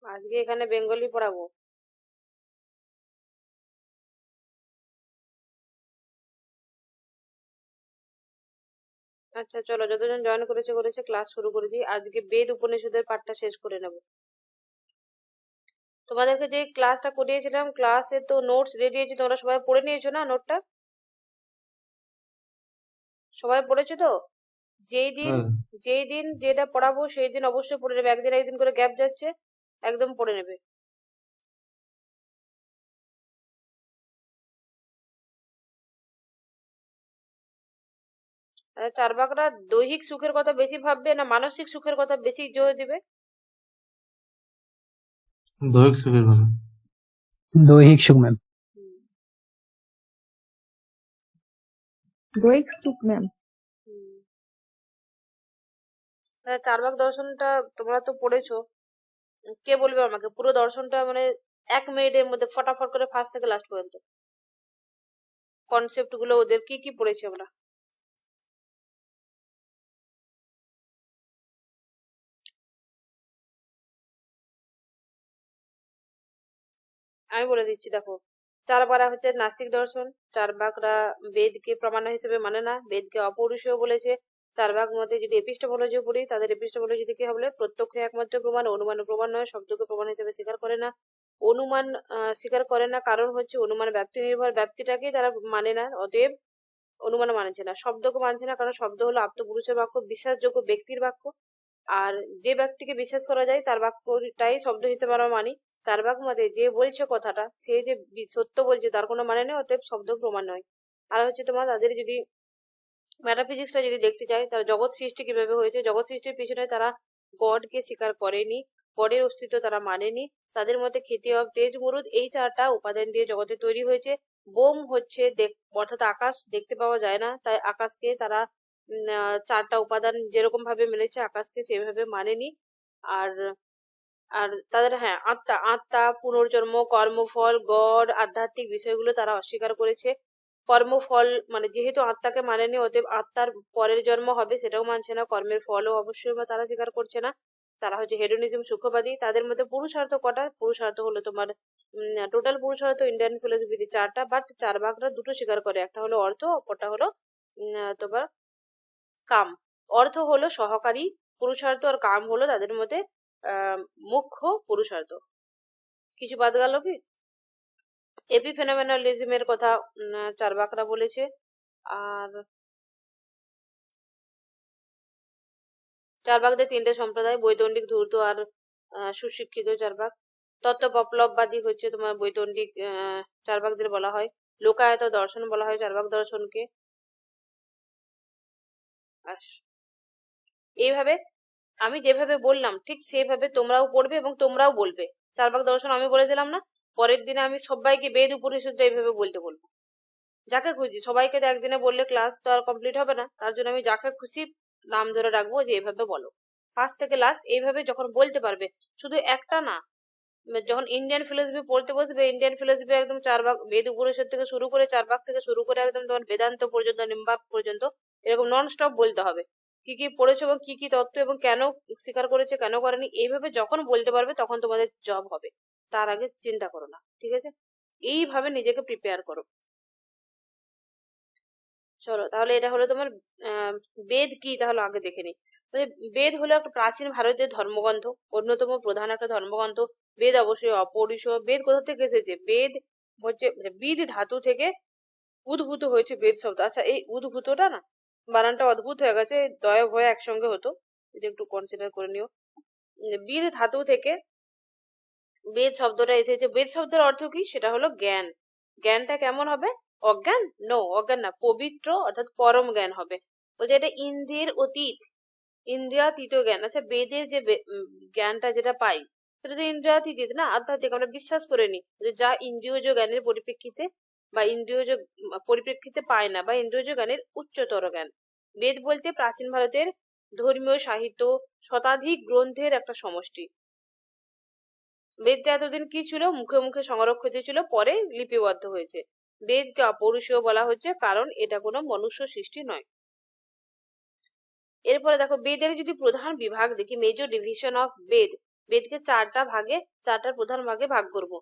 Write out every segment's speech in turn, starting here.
আজকে এখানে বেঙ্গলি পড়াবো। আচ্ছা চলো, যতজন জয়েন করেছে করেছে, ক্লাস শুরু করে দিই। আজকে বেদ উপনিষদের পাঠটা শেষ করে নেব। তোমাদেরকে যে ক্লাসটা করিয়েছিলাম, ক্লাসে তো নোটস রেডি আছে, তোমরা সবাই পড়ে নিয়েছো না নোটটা? সবাই পড়েছো তো? যেই দিন হ্যাঁ, যেই দিন যেটা পড়াবো সেই দিন অবশ্যই পড়ে নেবে, একদিন একদিন করে গ্যাপ যাচ্ছে, একদম পড়ে নেবে। চার্বাকরা দৈহিক সুখের কথা বেশি ভাববে না মানসিক সুখের কথা বেশি জোর দিবে? দৈহিক সুখের কথা। দৈহিক সুখ ম্যাম। হুম, দৈহিক সুখ ম্যাম। হুম। চার্বাক দর্শনটা তোমরা তো পড়েছো, কে বলবে আমাকে পুরো দর্শনটা, মানে 1 মিনিটের মধ্যে ফটাফট করে ফার্স্ট থেকে লাস্ট পর্যন্ত কনসেপ্ট গুলো ওদের কি কি পড়েছি আমরা? আমি বলে দিচ্ছি, দেখো। চারবারা হচ্ছে নাস্তিক দর্শন। চারবাকরা বেদকে প্রমাণ হিসেবে মানে না, বেদকে অপৌরুষেয় বলেছে। চারবাক মতে যদি এপিস্টেমোলজি পড়ি, তাদের এপিস্টেমোলজি কি হবে? প্রত্যক্ষ একমাত্র প্রমাণ, অনুমান প্রমাণ নয়, শব্দকে প্রমাণ হিসেবে স্বীকার করে না। অনুমান স্বীকার করে না, কারণ হচ্ছে অনুমান ব্যক্তি নির্ভর, ব্যক্তিটাকেই তারা মানে না, অতএব অনুমান মানছে না। শব্দকে মানছে না, কারণ শব্দ হলো আত্মপুরুষের বাক্য, বিশ্বাসযোগ্য ব্যক্তির বাক্য। আর যে ব্যক্তিকে বিশ্বাস করা যায় তার বাক্যটাই শব্দ হিসেবে আমরা মানি। তার বাক্য মতে যে বলছে কথাটা সে যে সত্য বলছে তার কোনো মানে নেই, অতএব শব্দ প্রমাণ নয়। আর হচ্ছে তোমার তাদের যদি মেটাফিজিক্সটা যদি দেখতে চাই, তারা জগৎ সৃষ্টি কিভাবে হয়েছে, জগৎ সৃষ্টির পিছনে তারা গডকে স্বীকার করেনি, গডের অস্তিত্ব তারা মানেনি। তাদের মধ্যে ক্ষিতি অব তেজ মরুদ এই 4টা উপাদান দিয়ে জগতে তৈরি হয়েছে। বোম হচ্ছে অর্থাৎ আকাশ দেখতে পাওয়া যায় না, তাই আকাশকে তারা 4টা উপাদান যেরকম ভাবে মিলেছে আকাশকে সেভাবে মানেনি। আর আর তাদের, হ্যাঁ, আত্মা আত্মা পুনর্জন্ম কর্মফল গড আধ্যাত্মিক বিষয়গুলো তারা অস্বীকার করেছে। কর্মফল মানে যেহেতু আত্মাকে মানেনি, অতএব আত্মার পরের জন্ম হবে সেটাও মানছে না, কর্মের ফলও অবশ্যই বা তারা স্বীকার করছে না। তারা হচ্ছে হেডোনিজম সুখবাদী। তাদের মধ্যে পুরুষার্থ কটা? পুরুষার্থ হলো তোমার টোটাল পুরুষার্থ ইন্ডিয়ান ফিলোসফিতে 4টা, বাট চারবাকরা দুটো স্বীকার করে, একটা হলো অর্থ, অপরটা হলো তোমার কাম। অর্থ হলো সহকারী পুরুষার্থ, আর কাম হলো তাদের মধ্যে মুখ্য পুরুষার্থ। কিছু বাদ গেল কি? এপিফেনোমেনালিজমের কথা চার্বাকরা বলেছে। আর চার্বাকদের 3টে সম্প্রদায়, বৈতন্ডিক, ধূর্ত আর সুশিক্ষিত চার্বাক। তত্ত্ব পপলববাদী হচ্ছে তোমার বৈতন্ডিক চার্বাকদের বলা হয়। লোকায়ত দর্শন বলা হয় চার্বাক দর্শনকে। এইভাবে আমি যেভাবে বললাম ঠিক সেভাবে তোমরাও পড়বে এবং তোমরাও বলবে। চার্বাক দর্শন আমি বলে দিলাম না, পরের দিনে আমি সবাইকে বেদ উপনিষদটা এইভাবে বলতে বলবো, যাকে খুশি। সবাইকে তো একদিনে বললে ক্লাস তো আর কমপ্লিট হবে না, তার জন্য আমি যাকে খুশি নাম ধরে রাখবো যে এইভাবে বলো, ফার্স্ট থেকে লাস্ট এইভাবে যখন বলতে পারবে। শুধু একটা না, যখন ইন্ডিয়ান ফিলোসফি পড়তে বসবে, ইন্ডিয়ান ফিলোসফি একদম চারবাক বেদ উপনিষদ থেকে শুরু করে চারবাক থেকে শুরু করে একদম তোমার বেদান্ত পর্যন্ত, নিম্বার্ক পর্যন্ত, এরকম নন স্টপ বলতে হবে কি কি পড়েছো এবং কি কি তত্ত্ব এবং কেন স্বীকার করেছে কেন করেনি। এইভাবে যখন বলতে পারবে তখন তোমাদের জব হবে, তার আগে চিন্তা করো না, ঠিক আছে? এইভাবে নিজেকে প্রিপেয়ার করো। চলো তাহলে, এটা হলো তোমার বেদ কি তাহলে আগে দেখে নি। বেদ হলো একটা প্রাচীন ভারতের ধর্মগ্রন্থ, অন্যতম প্রধান একটা ধর্মগ্রন্থ। বেদ অবশ্যই অপরিসর। বেদ কোথা থেকে এসেছে? বেদ হচ্ছে বিদ ধাতু থেকে উদ্ভূত হয়েছে বেদ শব্দ। আচ্ছা, এই উদ্ভূতটা না বানানটা অদ্ভুত হয়ে গেছে, দয় ভয় একসঙ্গে হতো, এটা একটু কনসিডার করে নিও। বিদ ধাতু থেকে বেদ শব্দটা এসেছে। বেদ শব্দের অর্থ কি? সেটা হলো জ্ঞান। জ্ঞানটা কেমন হবে? অজ্ঞান? নো, অজ্ঞান না, পবিত্র অর্থাৎ পরম জ্ঞান হবে। বলছে এটা ইন্দ্রিয়ের অতীত, ইন্দ্রিয়াতীত জ্ঞান। আচ্ছা, বেদের যে জ্ঞানটা যেটা পাই সেটা তো ইন্দ্রিয়াতীত না, আধ্যাত্মিক। আমরা বিশ্বাস করে নিই যে যা ইন্দ্রিয়জ জ্ঞানের পরিপ্রেক্ষিতে বা ইন্দ্রিয়জ পরিপ্রেক্ষিতে পায় না, বা ইন্দ্রিয়জ জ্ঞানের উচ্চতর জ্ঞান। বেদ বলতে প্রাচীন ভারতের ধর্মীয় সাহিত্য, শতাধিক গ্রন্থের একটা সমষ্টি। বেদটা এতদিন কি ছিল? মুখে মুখে সংরক্ষিত ছিল, পরে লিপিবদ্ধ হয়েছে। বেদকে অপৌরুষীয় বলা হচ্ছে কারণ এটা কোনো মনুষ্য সৃষ্টি নয়। এরপরে দেখো বেদের যদি প্রধান বিভাগ দেখি, মেজর ডিভিশন অফ বেদ, বেদকে চারটার প্রধান ভাগে ভাগ করব।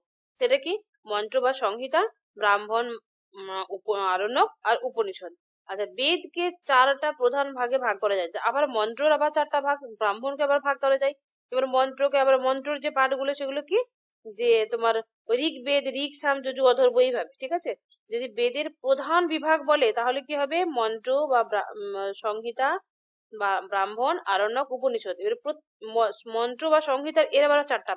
সেটা কি? মন্ত্র বা সংহিতা, ব্রাহ্মণ, আরণ্যক আর উপনিষদ। আচ্ছা, বেদকে চারটা প্রধান ভাগে ভাগ করা যায়, আবার মন্ত্রর আবার চারটা ভাগ, ব্রাহ্মণকে আবার ভাগ করা যায়। এবার মন্ত্রর যে পাঠগুলো সেগুলো কি, যে তোমার ঋগ্বেদ, ঋক, সাম, যজু, অথর্ব, এইভাবে। ঠিক আছে, যদি বেদের প্রধান বিভাগ বলে তাহলে কি হবে? মন্ত্র বা সংহিতা বা ব্রাহ্মণ, আরণ্যক, উপনিষদ। এবার মন্ত্র বা সংহিতার এর আবার চারটা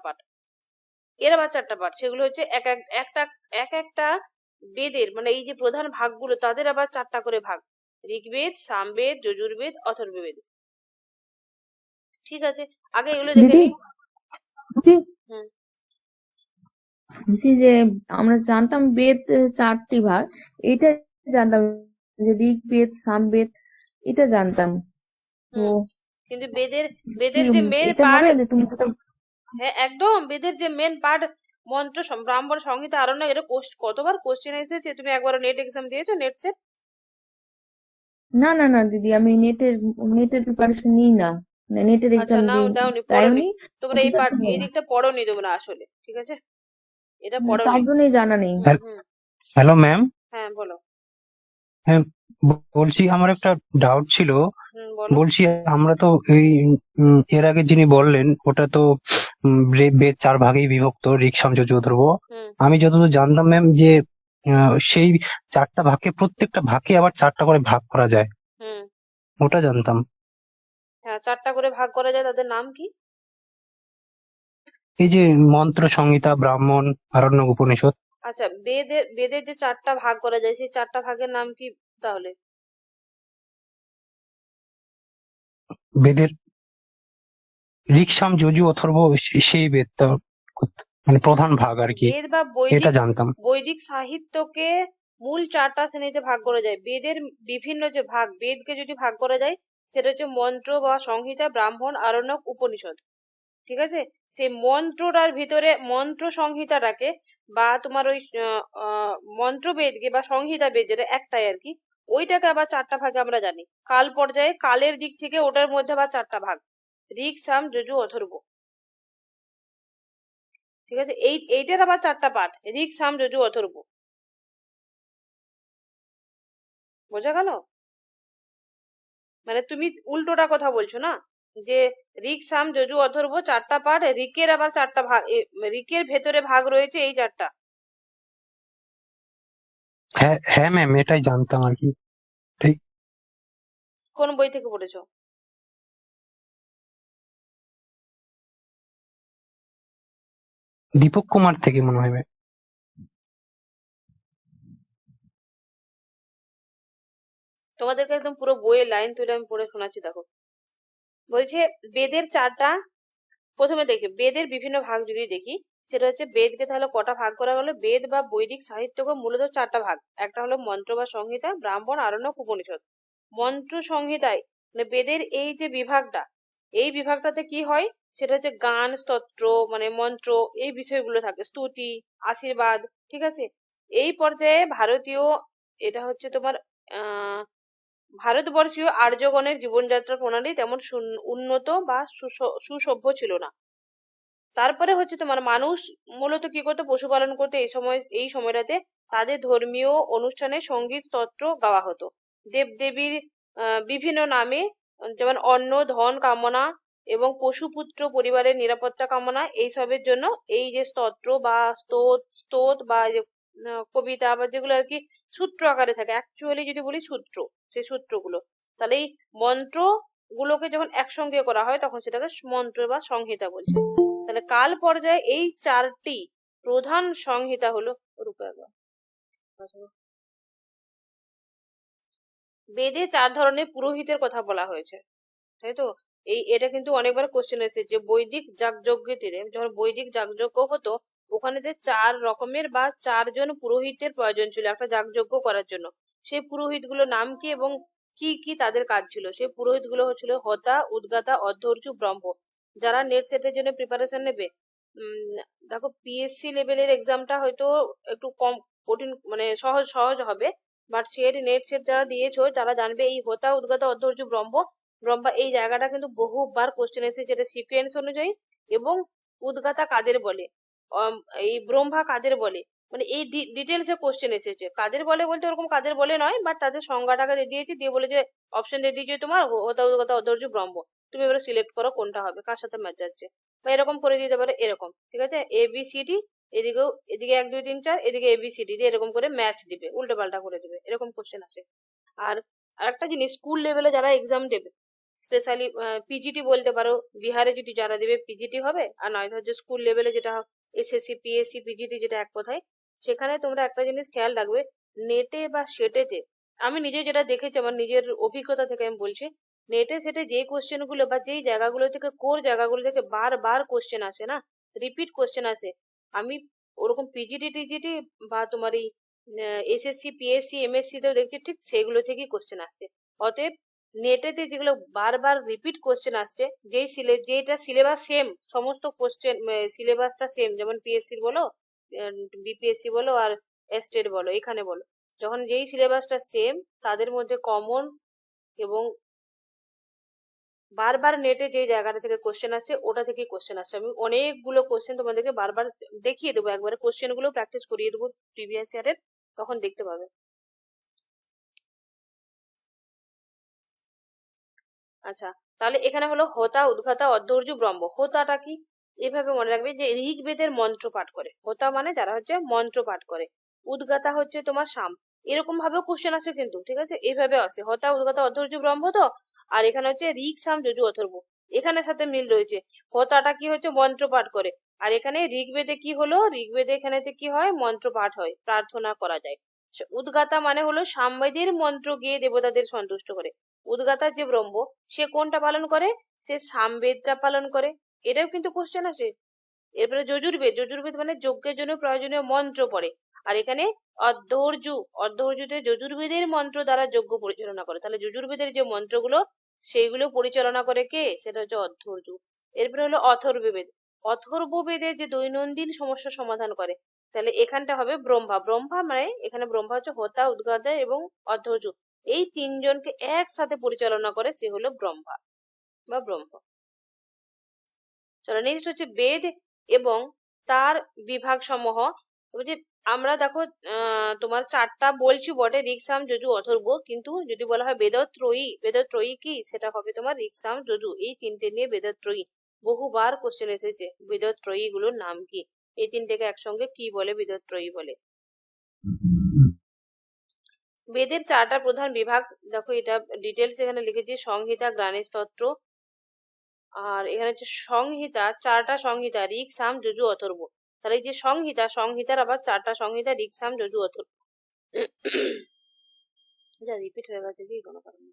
পাঠ, সেগুলো হচ্ছে এক একটা বেদের, মানে এই যে প্রধান ভাগগুলো তাদের আবার চারটা করে ভাগ: ঋগ্বেদ, সামবেদ, যজুর্বেদ, অথর্ববেদ। ঠিক আছে, আগে এগুলো দেখে দিদি নিই। দিদি হুম। বলছি যে আমরা জানতাম বেদ চারটি ভাগ, এটা জানতাম যে ঋগ্বেদ, সামবেদ, এটা জানতাম। তো কিন্তু বেদের কি যে মেন এটা পার্ট, হবে যে তুমি হ্যাঁ একদম, বেদের যে মেন পার্ট মন্ত্র, ব্রাহ্মণ, সংহিতা, আরণ্যক, এটা কতবার কোশ্চেন এসেছে? তুমি একবার নেট এক্সাম দিয়েছো? Net set? না না না দিদি, আমি নেটের প্রিপারেশন নিই না, নেটের আচ্ছা, এক্সাম দাওনি, পড়োনি দেয়নি। তোমরা, এই দিকটা পড়োনি তোমরা আসলে। ঠিক আছে, এটা তার পড়োনি। জন্যই জানা নেই। হুম, হ্যালো ম্যাম। হ্যাঁ বলো। হ্যাঁ, বলছি আমার একটা ডাউট ছিল। বলো। বলছি আমরা তো এই এর আগে যিনি বললেন ওটা তো বেদ চার ভাগেই বিভক্ত, ঋক, সাম, যজু, অথর্ব। হুম আমি যতদূর জানতাম ম্যাম যে সেই চারটা ভাগে, প্রত্যেকটা ভাগে আবার চারটা করে ভাগ করা যায়, হুম ওটা জানতাম। হ্যাঁ, চারটা করে ভাগ করা যায়, তাদের নাম কি? এই যে মন্ত্র, সংহিতা, ব্রাহ্মণ, আরণ্যক, উপনিষদ। আচ্ছা, বেদের যে চারটা ভাগ করা যায় সেই চারটা ভাগের নাম কি তাহলে? বেদের ঋক, সাম, যজু, অথর্ব, সেই বেদটা মানে প্রধান ভাগ আর কি, বেদ বা এটা জানতাম। বৈদিক সাহিত্যকে মূল চারটা শ্রেণীতে ভাগ করা যায়। বেদের বিভিন্ন যে ভাগ, বেদকে যদি ভাগ করা যায় সেটা হচ্ছে মন্ত্র বা সংহিতা, ব্রাহ্মণ, আরণ্যক, উপনিষদ। ঠিক আছে, সেই মন্ত্রটার ভিতরে মন্ত্র সংহিতাটাকে বা তোমার ওই মন্ত্রবেদকে বা সংহিতা বেদ, যেটা একটাই আর কি, ওইটাকে আবার চারটা ভাগে আমরা জানি। কাল পর্যায়ে, কালের দিক থেকে ওটার মধ্যে আবার চারটা ভাগ: ঋক, সাম, যজু, অথর্ব। ঠিক আছে, এইটার আবার চারটা পাঠ: ঋক, সাম, যজু, অথর্ব। বোঝা গেল? মানে তুমি উল্টোটা কথা বলছো না, যে ঋক, সাম, যজু, অথর্ব চারটা পাঠ, ঋকের আবার চারটা ভাগ, ঋকের ভেতরে ভাগ রয়েছে এই চারটা। হ্যাঁ হ্যাঁ ম্যাম, এটাই জানতাম আর কি। ঠিক। কোন বই থেকে পড়েছো? দীপক কুমার থেকে মনে হয় ম্যাম। তোমাদেরকে একদম পুরো বইয়ের লাইন তুলে আমি পড়ে শোনাচ্ছি, দেখো। বলছে বেদের চারটা, প্রথমে দেখি বেদের বিভিন্ন ভাগ যদি দেখি, সেটা হচ্ছে বেদকে তাহলে কটা ভাগ করা গেল? বেদ বা বৈদিক সাহিত্যকে মূলত চারটা ভাগ: একটা হলো মন্ত্র বা সংহিতা, ব্রাহ্মণ, আরণ্যক, উপনিষদ। মন্ত্র সংহিতায় মানে বেদের এই যে বিভাগটা, এই বিভাগটাতে কি হয়? সেটা হচ্ছে গান, স্তোত্র, মানে মন্ত্র, এই বিষয়গুলো থাকে, স্তুতি, আশীর্বাদ। ঠিক আছে, এই পর্যায়ে ভারতীয়, এটা হচ্ছে তোমার আহ ভারতবর্ষীয় আর্যগণের জীবনযাত্রা প্রণালী তেমন উন্নত বা সুসভ্য ছিল না। তারপরে হচ্ছে তোমার মানুষ মূলত কি করতো? পশুপালন করতে। এই সময়টাতে তাদের ধর্মীয় অনুষ্ঠানে সঙ্গীত, স্তোত্র গাওয়া হতো। দেবদেবীর বিভিন্ন নামে, যেমন অন্ন, ধন কামনা এবং পশুপুত্র পরিবারের নিরাপত্তা কামনা, এইসবের জন্য এই যে স্তোত্র বা স্তোত বা কবিতা বা যেগুলো আর কি সূত্র আকারে থাকে, অ্যাকচুয়ালি যদি বলি সূত্র, সেই সূত্রগুলো, তাহলে এই মন্ত্র গুলোকে যখন একসঙ্গে করা হয় তখন সেটাকে মন্ত্র বা সংহিতা বলছে। তাহলে কাল পর্যায়ে এই চারটি প্রধান সংহিতা হলো বেদে চার ধরনের পুরোহিতের কথা বলা হয়েছে, তাই তো? এটা কিন্তু অনেকবার কোশ্চেন এসেছে যে বৈদিক যাগযজ্ঞেতে, যখন বৈদিক যাগযজ্ঞ হতো ওখানে যে চার রকমের বা চারজন পুরোহিতের প্রয়োজন ছিল একটা যাগযজ্ঞ করার জন্য। সেই পুরোহিত গুলোর নাম কি এবং কি কি তাদের কাজ ছিল? সেই পুরোহিত গুলো হচ্ছিল হোতা, উদ্গাতা, অধ্যর্যু, ব্রহ্ম। যারা নেট সেটের জন্য প্রিপারেশন নেবে, দেখো পিএসসি লেভেলের এক্সামটা হয়তো একটু কম কঠিন, মানে সহজ হবে, বাট নেট সেট যারা দিয়েছো তারা জানবে এই হোতা, উদ্গাতা, অধ্যর্যু, ব্রহ্ম, এই জায়গাটা কিন্তু বহুবার কোশ্চেন এসেছে, যেটা সিকোয়েন্স অনুযায়ী এবং উদ্গাতা কাদের বলে, এই ব্রহ্মা কাদের বলে, মানে এই ডিটেলসে কোশ্চেন এসেছে। কাদের বলে বলতে ওরকম কাদের বলে নয়, বাট তাদের সংজ্ঞাটাকে দিয়ে দিয়েছি, দিয়ে বলে যে অপশন দিয়ে দিয়েছে তোমার হোতা উদ্গাতা অধৈর্য ব্রহ্ম, তুমি এবারে সিলেক্ট করো কোনটা হবে, কার সাথে ম্যাচ যাচ্ছে, বা এরকম করে দিতে পারে এরকম, ঠিক আছে, ABCD, এদিকেও এদিকে 1 2 3 4, এদিকে ABCD দিয়ে এরকম করে ম্যাচ দিবে, উল্টো পাল্টা করে দিবে, এরকম কোশ্চেন আছে। আর আরেকটা জিনিস, স্কুল লেভেলে যারা এক্সাম দেবে, স্পেশালি পিজিটি বলতে পারো, বিহারে যদি যারা দেবে পিজিটি হবে, আর নয় হচ্ছে স্কুল লেভেলে যেটা SSC PSC PGT যেটা এক কথায়, সেখানে তোমরা একটা জিনিস খেয়াল রাখবে, নেটে বা সেটেতে, আমি নিজে যেটা দেখেছি আমার নিজের অভিজ্ঞতা থেকে আমি বলছি, নেটে সেটে যে কোশ্চেন গুলো বা যেই জায়গাগুলো থেকে কোর জায়গাগুলো থেকে বারবার কোশ্চেন আসে না, রিপিট কোশ্চেন আসে, আমি ওরকম পিজিটি টিজিটি বা তোমার এই SSC PSC MSC তেও দেখছি ঠিক সেগুলো থেকেই কোশ্চেন আসছে। অতএব নেটেতে যেগুলো বারবার রিপিট কোশ্চেন আসছে, যেটা সিলেবাস সেম, সমস্ত কোশ্চেন সিলেবাসটা সেম, যেমন PSC বলো, BPSC বলো আর স্টেট বলো, এখানে বলো, যখন যেই সিলেবাসটা সেম, তাদের মধ্যে কমন এবং বারবার নেটে যে জায়গাটা থেকে কোশ্চেন আসছে ওটা থেকেই কোশ্চেন আসছে। আমি অনেকগুলো কোশ্চেন তোমাদেরকে বারবার দেখিয়ে দেবো, একবারে কোশ্চেন গুলো প্র্যাকটিস করিয়ে দেবো প্রিভিয়াস ইয়ারের, তখন দেখতে পাবে। আচ্ছা, তাহলে এখানে হলো হোতা উদ্গাতা অধৈর্য ব্রহ্ম। হোতাটা কি, এভাবে মনে রাখবে যে ঋগ্বেদের মন্ত্র পাঠ করে, হোতা মানে যারা হচ্ছে মন্ত্র পাঠ করে, উদ্গাতা হচ্ছে তোমার সাম, এরকম ভাবেও কোশ্চেন আছে কিন্তু, ঠিক আছে, এইভাবে আছে, হোতা উদ্গাতা অধৈর্য ব্রহ্ম তো, আর এখানে হচ্ছে ঋক সাম যজু অথর্ব, এখানে সাথে মিল রয়েছে। হোতাটা কি হচ্ছে মন্ত্র পাঠ করে, আর এখানে ঋগ্বেদে কি হলো, ঋগ্বেদে এখানে কি হয়, মন্ত্র পাঠ হয়, প্রার্থনা করা যায়। উদ্গাতা মানে হলো সামবেদের মন্ত্র গিয়ে দেবতাদের সন্তুষ্ট করে। উদ্গাতার যে ব্রহ্ম, সে কোনটা পালন করে, সে সামবেদটা পালন করে, এটাও কিন্তু কোশ্চেন আছে। এরপরে যজুর্বেদ, যজুর্বেদ মানে যজ্ঞের জন্য প্রয়োজনীয় মন্ত্র পড়ে, আর এখানে অর্ধর্যুতে যজুর্বেদের মন্ত্র দ্বারা যজ্ঞ পরিচালনা করে, তাহলে যজুর্বেদের যে মন্ত্রগুলো সেইগুলো পরিচালনা করে কে, সেটা হচ্ছে অর্ধর্য। এরপরে হলো অথর্ববেদ, অথর্ববেদের যে দৈনন্দিন সমস্যা সমাধান করে, তাহলে এখানটা হবে ব্রহ্মা। ব্রহ্মা মানে এখানে ব্রহ্মা হচ্ছে হোতা উদ্গাতা এবং অধৈর্য, এই তিনজনকে একসাথে পরিচালনা করে, সে হলো ব্রহ্মা বা ব্রহ্ম। চলো নেক্সট হচ্ছে বেদ এবং তার বিভাগ সমূহ। যে আমরা দেখো তোমার 4টা বলছি বটে, ঋক সাম যজু অথর্ব, কিন্তু যদি বলা হয় বেদত্রয়ী, বেদত্রয়ী কি, সেটা হবে তোমার ঋক সাম যজু, এই তিনটে নিয়ে বেদত্রয়ী, বহুবার কোশ্চেন এসেছে, বেদত্রয়ী গুলোর নাম কি, এই তিনটেকে একসঙ্গে কি বলে, বেদত্রয়ী বলে। বেদের 4টা প্রধান বিভাগ, দেখো এটা ডিটেলস এখানে লিখেছি, সংহিতা, জ্ঞানেস্তত্র, আর এখানে হচ্ছে সংহিতা, 4টা সংহিতা, ঋক সাম যজু অথর্ব, তাহলে এই যে সংহিতা, সংহিতার আবার 4টা সংহিতা, ঋক সাম যজু অথর্ব, যা রিপিট হয়ে গেছে কি কোনো কারণে।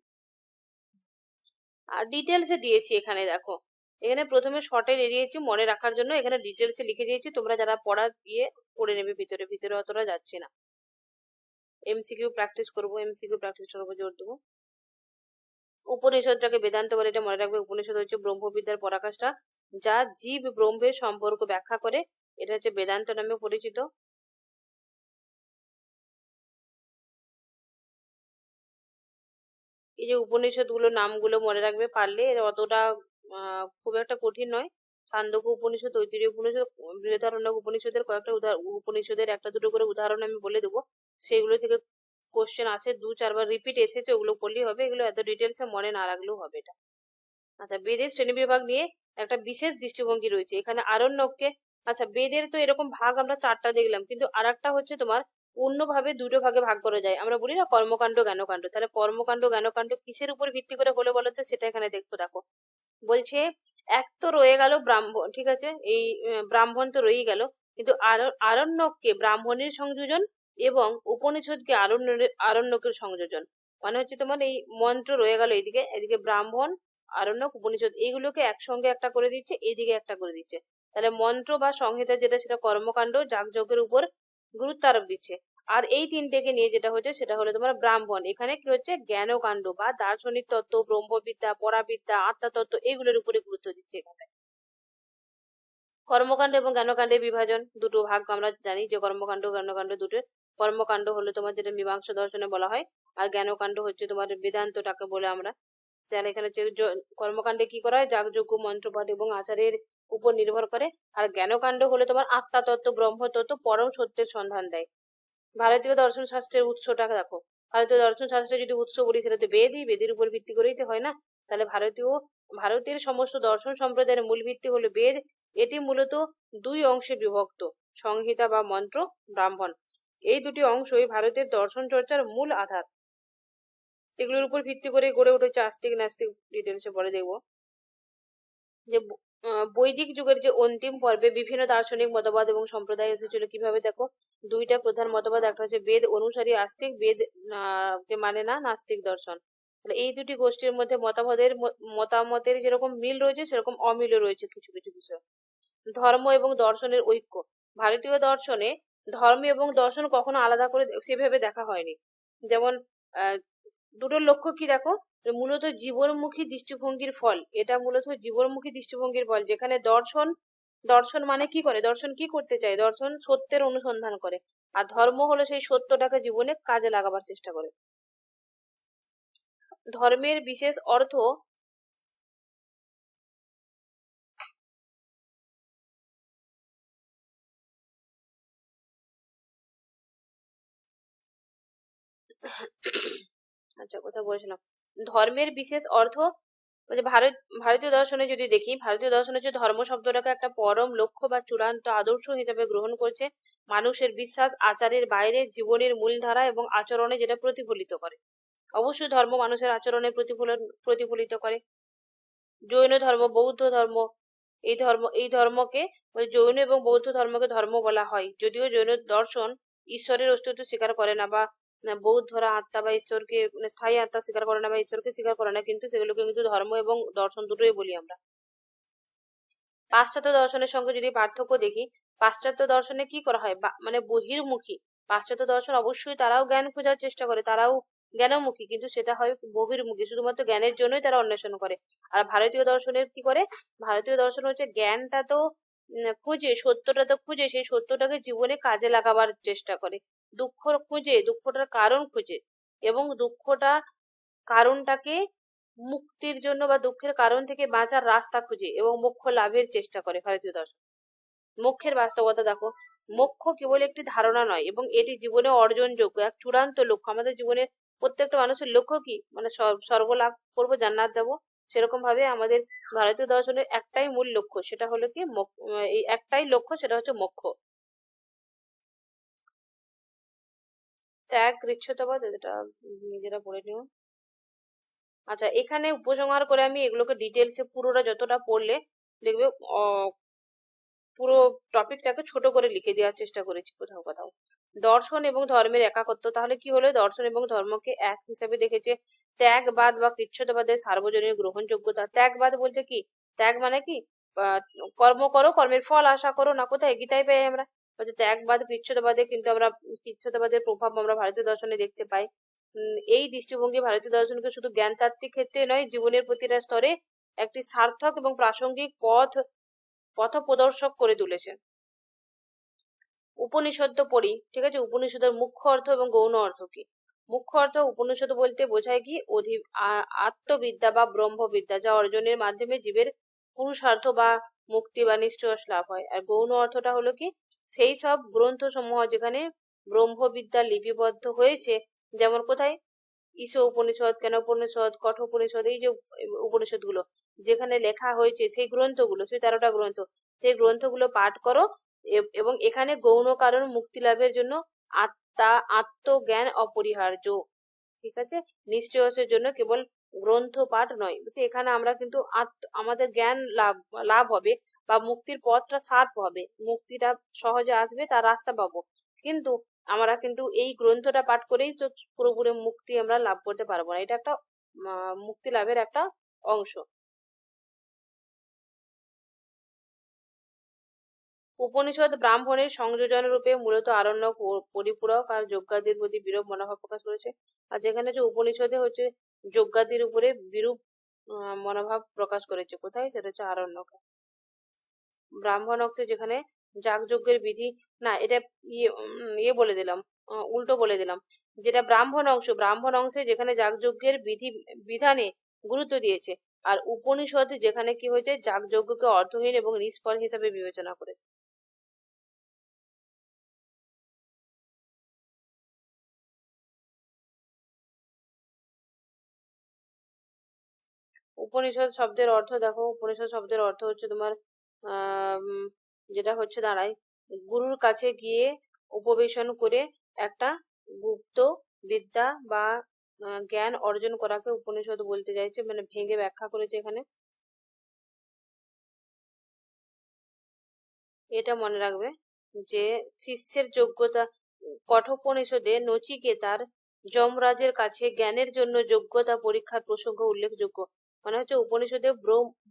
আর ডিটেলসে দিয়েছি এখানে, দেখো এখানে প্রথমে শর্টে দিয়ে দিয়েছি মনে রাখার জন্য, এখানে ডিটেলসে লিখে দিয়েছি, তোমরা যারা পড়া দিয়ে পড়ে নেবে, ভিতরে ভিতরে অতটা যাচ্ছি না। MCQ প্র্যাকটিস করবো, জোর দেবো। উপনিষদটাকে বেদান্ত বলে, এটা মনে রাখবে, উপনিষদ হচ্ছে ব্রহ্মবিদ্যার পরাকাষ্ঠা, যা জীব ব্রহ্মের সম্পর্ক ব্যাখ্যা করে, এটা হচ্ছে বেদান্ত নামে পরিচিত। এই যে উপনিষদ গুলো নামগুলো মনে রাখবে পারলে, অতটা খুব একটা কঠিন নয়। ছান্দোক্য উপনিষদ, তৈত্তিরীয় উপনিষদ, বৃহদারণ্যক উপনিষদের কয়েকটা উপনিষদের একটা দুটো করে উদাহরণ আমি বলে দেবো, সেগুলো থেকে কোশ্চেন আছে, 2-4 বার রিপিট এসেছে, ওগুলো পড়লেই হবে, এগুলো এত ডিটেলসে মনে না রাখলেও হবে এটা। আচ্ছা, বেদের শ্রেণী বিভাগ নিয়ে একটা বিশেষ দৃষ্টিভঙ্গি রয়েছে এখানে। আরণ্যককে, আচ্ছা বেদের তো এরকম ভাগ আমরা 4টা দেখলাম, কিন্তু আরেকটা হচ্ছে তোমার অন্যভাবে 2টো ভাগে ভাগ করা যায়, আমরা বলি না কর্মকাণ্ড জ্ঞানকাণ্ড, তাহলে কর্মকাণ্ড জ্ঞানকাণ্ড কিসের উপর ভিত্তি করে হলো বলো তো, সেটা এখানে দেখো বলছে, এক তো রয়ে গেল ব্রাহ্মণ, ঠিক আছে, এই ব্রাহ্মণ তো রয়েই গেল, কিন্তু আরণ্যককে ব্রাহ্মণের সংযোজন এবং উপনিষদকে আরণ্যকের সংযোজন, মানে হচ্ছে তোমার এই মন্ত্র রয়ে গেল এদিকে, এদিকে ব্রাহ্মণ, আরণ্যক, উপনিষদ, এইগুলোকে একসঙ্গে একটা করে দিচ্ছে, এইদিকে একটা করে দিচ্ছে, তাহলে মন্ত্র বা সংহিতা যেটা, সেটা কর্মকাণ্ড যাগযজ্ঞের উপর গুরুত্ব আরোপ দিচ্ছে, আর এই তিনটেকে নিয়ে যেটা হচ্ছে সেটা হলো তোমার ব্রাহ্মণ, এখানে কি হচ্ছে, জ্ঞানকাণ্ড বা দার্শনিক তত্ত্ব, ব্রহ্মবিদ্যা, পরাবিদ্যা, আত্মাতত্ত্ব, এইগুলোর উপরে গুরুত্ব দিচ্ছে এখানে। কর্মকাণ্ড এবং জ্ঞানকাণ্ডের বিভাজন, দুটো ভাগ আমরা জানি, যে কর্মকাণ্ড জ্ঞানকাণ্ড দুটো, কর্মকাণ্ড হলো তোমার যেটা মীমাংসা দর্শনে বলা হয়, আর জ্ঞানকাণ্ড হচ্ছে তোমার বেদান্তটাকে বলে আমরা। তাহলে এখানে হচ্ছে কর্মকাণ্ডে কি করা হয়, যাগযজ্ঞ, মন্ত্রপাঠ এবং আচারের উপর নির্ভর করে। আর জ্ঞানকাণ্ড হলে তোমার আত্মাতত্ত্ব, ব্রহ্মতত্ত্ব, পরম সত্যের সন্ধান দেয়। ভারতীয় দর্শন শাস্ত্রের উৎসটা দেখো, ভারতীয় দর্শন শাস্ত্রের যদি উৎস বলি সেটা তো বেদই, বেদের উপর ভিত্তি করেই তো হয় না। তাহলে ভারতের সমস্ত দর্শন সম্প্রদায়ের মূল ভিত্তি হলো বেদ। এটি মূলত দুই অংশে বিভক্ত, সংহিতা বা মন্ত্র, ব্রাহ্মণ। এই দুটি অংশই ভারতের দর্শন চর্চার মূল আধার। এগুলোর উপর ভিত্তি করে গড়ে উঠেছে আস্তিক নাস্তিক, ডিটেলসে পরে দেখবো। যে বৈদিক যুগের যে অন্তিম পর্বে বিভিন্ন দার্শনিক মতবাদ এবং সম্প্রদায় এসেছিল কিভাবে, দেখো দুইটা প্রধান মতবাদ, একটা হচ্ছে বেদ অনুসারী আস্তিক, বেদ কে মানে না নাস্তিক দর্শন। তাহলে এই দুটি গোষ্ঠীর মধ্যে মতামতের যেরকম মিল রয়েছে সেরকম অমিলও রয়েছে কিছু কিছু বিষয়। ধর্ম এবং দর্শনের ঐক্য, ভারতীয় দর্শনে ধর্ম এবং দর্শন কখনো আলাদা করে সেভাবে দেখা হয়নি। যেমন দুটোর লক্ষ্য কি দেখো, মূলত জীবনমুখী দৃষ্টিভঙ্গির ফল, এটা মূলত জীবনমুখী দৃষ্টিভঙ্গির ফল, যেখানে দর্শন মানে কি করে, দর্শন কি করতে চায়, দর্শন সত্যের অনুসন্ধান করে, আর ধর্ম হলো সেই সত্যটাকে জীবনে কাজে লাগাবার চেষ্টা করে। ধর্মের বিশেষ অর্থ, আচ্ছা কথা বলছিলাম, ধর্মের বিশেষ অর্থ ভারতীয় দর্শনে যদি দেখি, ভারতীয় দর্শনে যে ধর্ম শব্দটাকে একটা পরম লক্ষ্য বা চূড়ান্ত আদর্শ হিসেবে গ্রহণ করছে, মানুষের বিশ্বাস আচারের বাইরে জীবনের মূলধারা এবং আচরণে যেটা প্রতিফলিত করে। অবশ্যই ধর্ম মানুষের আচরণে প্রতিফলিত করে। জৈন ধর্ম, বৌদ্ধ ধর্ম, এই ধর্মকে জৈন এবং বৌদ্ধ ধর্মকে ধর্ম বলা হয়, যদিও জৈন দর্শন ঈশ্বরের অস্তিত্ব স্বীকার করে না, বা বৌদ্ধরা আত্মা বা ঈশ্বরকে স্থায়ী আত্মা স্বীকার করে না বা ঈশ্বরকে স্বীকার করে না, কিন্তু সেগুলোকে কিন্তু ধর্ম এবং দর্শন দুটোই বলি আমরা। পাশ্চাত্য দর্শনের সঙ্গে যদি পার্থক্য দেখি, পাশ্চাত্য দর্শনে কি করা হয়, মানে বহির্মুখী। পাশ্চাত্য দর্শন অবশ্যই তারাও জ্ঞান খোঁজার চেষ্টা করে, তারাও জ্ঞানমুখী, কিন্তু সেটা হয় বহির্মুখী, শুধুমাত্র জ্ঞানের জন্যই তারা অন্বেষণ করে। আর ভারতীয় দর্শনের কি করে, ভারতীয় দর্শন হচ্ছে জ্ঞানটা তো খুঁজে, সত্যটা তো খুঁজে, সেই সত্যটাকে জীবনে কাজে লাগাবার চেষ্টা করে। দুঃখ খুঁজে, দুঃখটার কারণ খুঁজে, এবং কারণটাকে মুক্তির জন্য বা দুঃখের কারণ থেকে বাঁচার রাস্তা খুঁজে এবং মোক্ষ লাভের চেষ্টা করে ভারতীয় দর্শন। মোক্ষের বাস্তবতা দেখো, মোক্ষ কেবল একটি ধারণা নয়, এবং এটি জীবনে অর্জনযোগ্য এক চূড়ান্ত লক্ষ্য। আমাদের জীবনে প্রত্যেকটা মানুষের লক্ষ্য কি, মানে স্বর্গলাভ করবো, জান্নাত যাব। সেরকম ভাবে আমাদের ভারতীয় দর্শনের একটাই মূল লক্ষ্য, সেটা হলো কি এই একটাই লক্ষ্য, সেটা হচ্ছে মোক্ষ। ত্যাগ কৃচ্ছ্রতাবাদ, এটা নিজেরা পড়ে নিও। আচ্ছা, এখানে উপসংহার করে আমি এগুলোকে ডিটেলসে পুরোটা যতটা পড়লে দেখবে পুরো টপিকটাকে ছোট করে লিখে দেওয়ার চেষ্টা করেছি কোথাও কোথাও। দর্শন এবং ধর্মের একাকত্ব, তাহলে কি হলো, দর্শন এবং ধর্মকে এক হিসাবে দেখেছে। ত্যাগবাদ বা কৃচ্ছ্রতাবাদের সার্বজনীন গ্রহণযোগ্যতা, ত্যাগবাদ বলতে কি, ত্যাগ মানে কি, কর্ম করো, কর্মের ফল আশা করো না, কোথায় গীতায় পাই আমরা, হচ্ছে ত্যাগবাদ। কৃচ্ছ্রতাবাদে কিন্তু আমরা কৃচ্ছ্রতাবাদের প্রভাব আমরা ভারতীয় দর্শনে দেখতে পাই। এই দৃষ্টিভঙ্গি ভারতীয় দর্শনকে শুধু জ্ঞানতাত্ত্বিক ক্ষেত্রে নয়, জীবনের প্রতিটা স্তরে একটি সার্থক এবং প্রাসঙ্গিক পথপ্রদর্শক করে তুলেছে। উপনিষদ পড়ি, ঠিক আছে, উপনিষদের মুখ্য অর্থ এবং গৌণ অর্থ কি। মুখ্য অর্থ, উপনিষদ বলতে বোঝায় কি, আত্মবিদ্যা বা ব্রহ্মবিদ্যা, যা অর্জনের মাধ্যমে জীবের পুরুষার্থ বা মুক্তি বা নিশ্চয়স লাভ হয়। আর গৌণ অর্থটা হলো কি, সেই সব গ্রন্থ সমূহ যেখানে ব্রহ্মবিদ্যা লিপিবদ্ধ হয়েছে, যেমন কোথায়, ঈশ উপনিষদ, কেন উপনিষদ, কঠোপনিষদ, এই যে উপনিষদ গুলো যেখানে লেখা হয়েছে, সেই গ্রন্থগুলো, সেই 13টা গ্রন্থ, সেই গ্রন্থগুলো পাঠ করো, এবং এখানে গৌণ কারণ মুক্তি লাভের জন্য আত্মজ্ঞান অপরিহার্য, ঠিক আছে, নিশ্চয়সের জন্য কেবল গ্রন্থ পাঠ নয়, বুঝছি, এখানে আমরা কিন্তু আমাদের জ্ঞান লাভ হবে, বা মুক্তির পথটা সার্ফ হবে, মুক্তিটা সহজে আসবে, তার রাস্তা পাবো, কিন্তু আমরা কিন্তু এই গ্রন্থটা পাঠ করেই তো পুরোপুরি মুক্তি আমরা লাভ করতে পারবো না, এটা একটা মুক্তি লাভের একটা অংশ। উপনিষদ ব্রাহ্মণের সংযোজন রূপে মূলত আরণ্যক পরিপূরক আর যজ্ঞাদির প্রতি বিরূপ মনোভাব প্রকাশ করেছে। আর যেখানে যে উপনিষদে হচ্ছে যজ্ঞাদির উপরে বিরূপ মনোভাব প্রকাশ করেছে, কোথায়, সেটা হচ্ছে আরণ্যকে। ব্রাহ্মণ অংশে যেখানে যাগযজ্ঞের বিধি, না এটা ইয়ে বলে দিলাম, উল্টো বলে দিলাম, যেটা ব্রাহ্মণ অংশে যেখানে যাগযজ্ঞের বিধানে গুরুত্ব দিয়েছে, আর উপনিষদ যেখানে কি হয়েছে যাগযজ্ঞকে অর্থহীন এবং নিষ্ফল হিসাবে বিবেচনা করেছে। উপনিষদ শব্দের অর্থ দেখো, উপনিষদ শব্দের অর্থ হচ্ছে তোমার যেটা হচ্ছে দাঁড়ায় গুরুর কাছে গিয়ে উপবেশন করে একটা গুপ্ত বিদ্যা বা জ্ঞান অর্জন করাকে উপনিষদ বলতে চাইছে, মানে ভেঙে ব্যাখ্যা করেছে এখানে। এটা মনে রাখবে যে শিষ্যের যোগ্যতা, কঠোপনিষদে নচিকেতার যমরাজের কাছে জ্ঞানের জন্য যোগ্যতা পরীক্ষার প্রসঙ্গ উল্লেখযোগ্য। মানে হচ্ছে উপনিষদে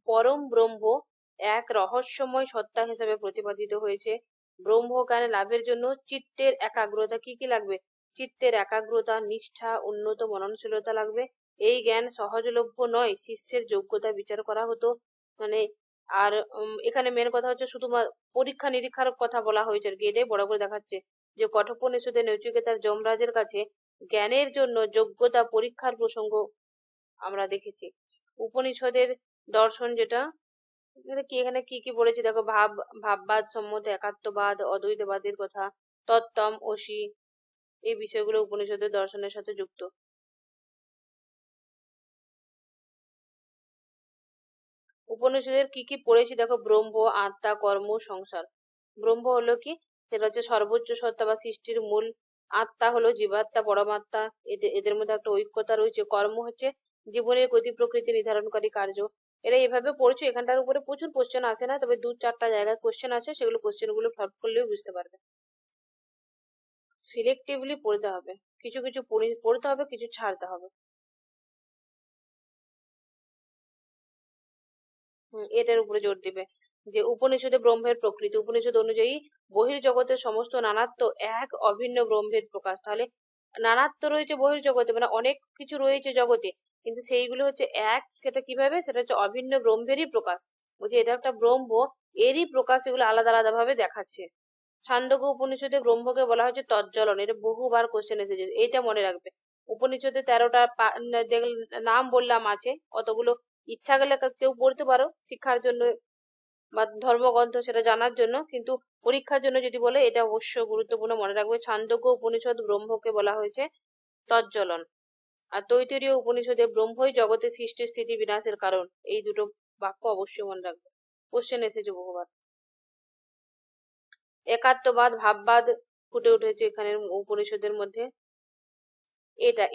পরম ব্রহ্ম এক রহস্যময় সত্তা হিসেবে প্রতিপাদিত হয়েছে। ব্রহ্ম জ্ঞান লাভের জন্য চিত্তের একাগ্রতা, কি কি লাগবে? চিত্তের একাগ্রতা, নিষ্ঠা, উন্নত মননশীলতা লাগবে। এই জ্ঞান সহজলভ্য নয়, শিষ্যের যোগ্যতা বিচার করা হতো। মানে আর এখানে মেন কথা হচ্ছে শুধু পরীক্ষা নিরীক্ষার কথা বলা হয়েছে আর কি, এটাই বড় করে দেখাচ্ছে যে কঠোপনিষদে নচিকেতার যমরাজের কাছে জ্ঞানের জন্য যোগ্যতা পরীক্ষার প্রসঙ্গ আমরা দেখেছি। উপনিষদের দর্শন যেটা কি এখানে কি কি বলেছে দেখো, ভাববাদ সম্মত, একাত্মবাদ, অদ্বৈতবাদের কথা, তত্ত্বম, অসি, এই বিষয়গুলো উপনিষদের দর্শনের সাথে যুক্ত। উপনিষদের কি কি পড়েছি দেখো, ব্রহ্ম, আত্মা, কর্ম, সংসার। ব্রহ্ম হলো কি, সেটা হচ্ছে সর্বোচ্চ সত্তা বা সৃষ্টির মূল। আত্মা হলো জীবাত্মা, পরমাত্মা, এদের মধ্যে একটা ঐক্যতা রয়েছে। কর্ম হচ্ছে জীবনের গতি প্রকৃতি নির্ধারণকারী কার্য। এরা এভাবে পড়ছো, এখানটার উপরে প্রচুর কোশ্চেন আসে না, তবে 2-4টা জায়গায় কোশ্চেন আছে, সেগুলো কোশ্চেন গুলো সলভ করলেও বুঝতে পারবে। সিলেক্টিভলি পড়তে হবে, কিছু কিছু পড়তে হবে, কিছু ছাড়তে হবে। এটার উপরে জোর দিবে যে উপনিষদে ব্রহ্মের প্রকৃতি, উপনিষদ অনুযায়ী বহির্জগতের সমস্ত নানাত্ব এক অভিন্ন ব্রহ্মের প্রকাশ। তাহলে নানাত্ব রয়েছে বহির্জগতে, মানে অনেক কিছু রয়েছে জগতে, কিন্তু সেইগুলো হচ্ছে এক, সেটা কিভাবে? সেটা হচ্ছে অভিন্ন ব্রহ্মেরই প্রকাশ। বলছে এটা একটা ব্রহ্ম, এরই প্রকাশ, এগুলো আলাদা আলাদা ভাবে দেখাচ্ছে। ছান্দোগ্য উপনিষদে ব্রহ্মকে বলা হচ্ছে তজ্জলন, এটা বহুবার কোশ্চেন এসেছে, এইটা মনে রাখবে। উপনিষদে 13টা নাম বললাম আছে, কতগুলো ইচ্ছা গেলে কেউ পড়তে পারো শিক্ষার জন্য বা ধর্মগ্রন্থ সেটা জানার জন্য, কিন্তু পরীক্ষার জন্য যদি বলে এটা অবশ্য গুরুত্বপূর্ণ মনে রাখবে। ছান্দোগ্য উপনিষদ ব্রহ্মকে বলা হয়েছে তজ্জলন, আর তৈতরীয় উপনিষদে ব্রহ্মই জগতের সৃষ্টি স্থিতি বিনাশের কারণ। এই দুটো বাক্য অবশ্যই মনে রাখবে, কোশ্চেন এসেছে বহুবার। একাত্মবাদ, ভাববাদ ফুটে উঠেছে এখানে উপনিষদের মধ্যে। এটা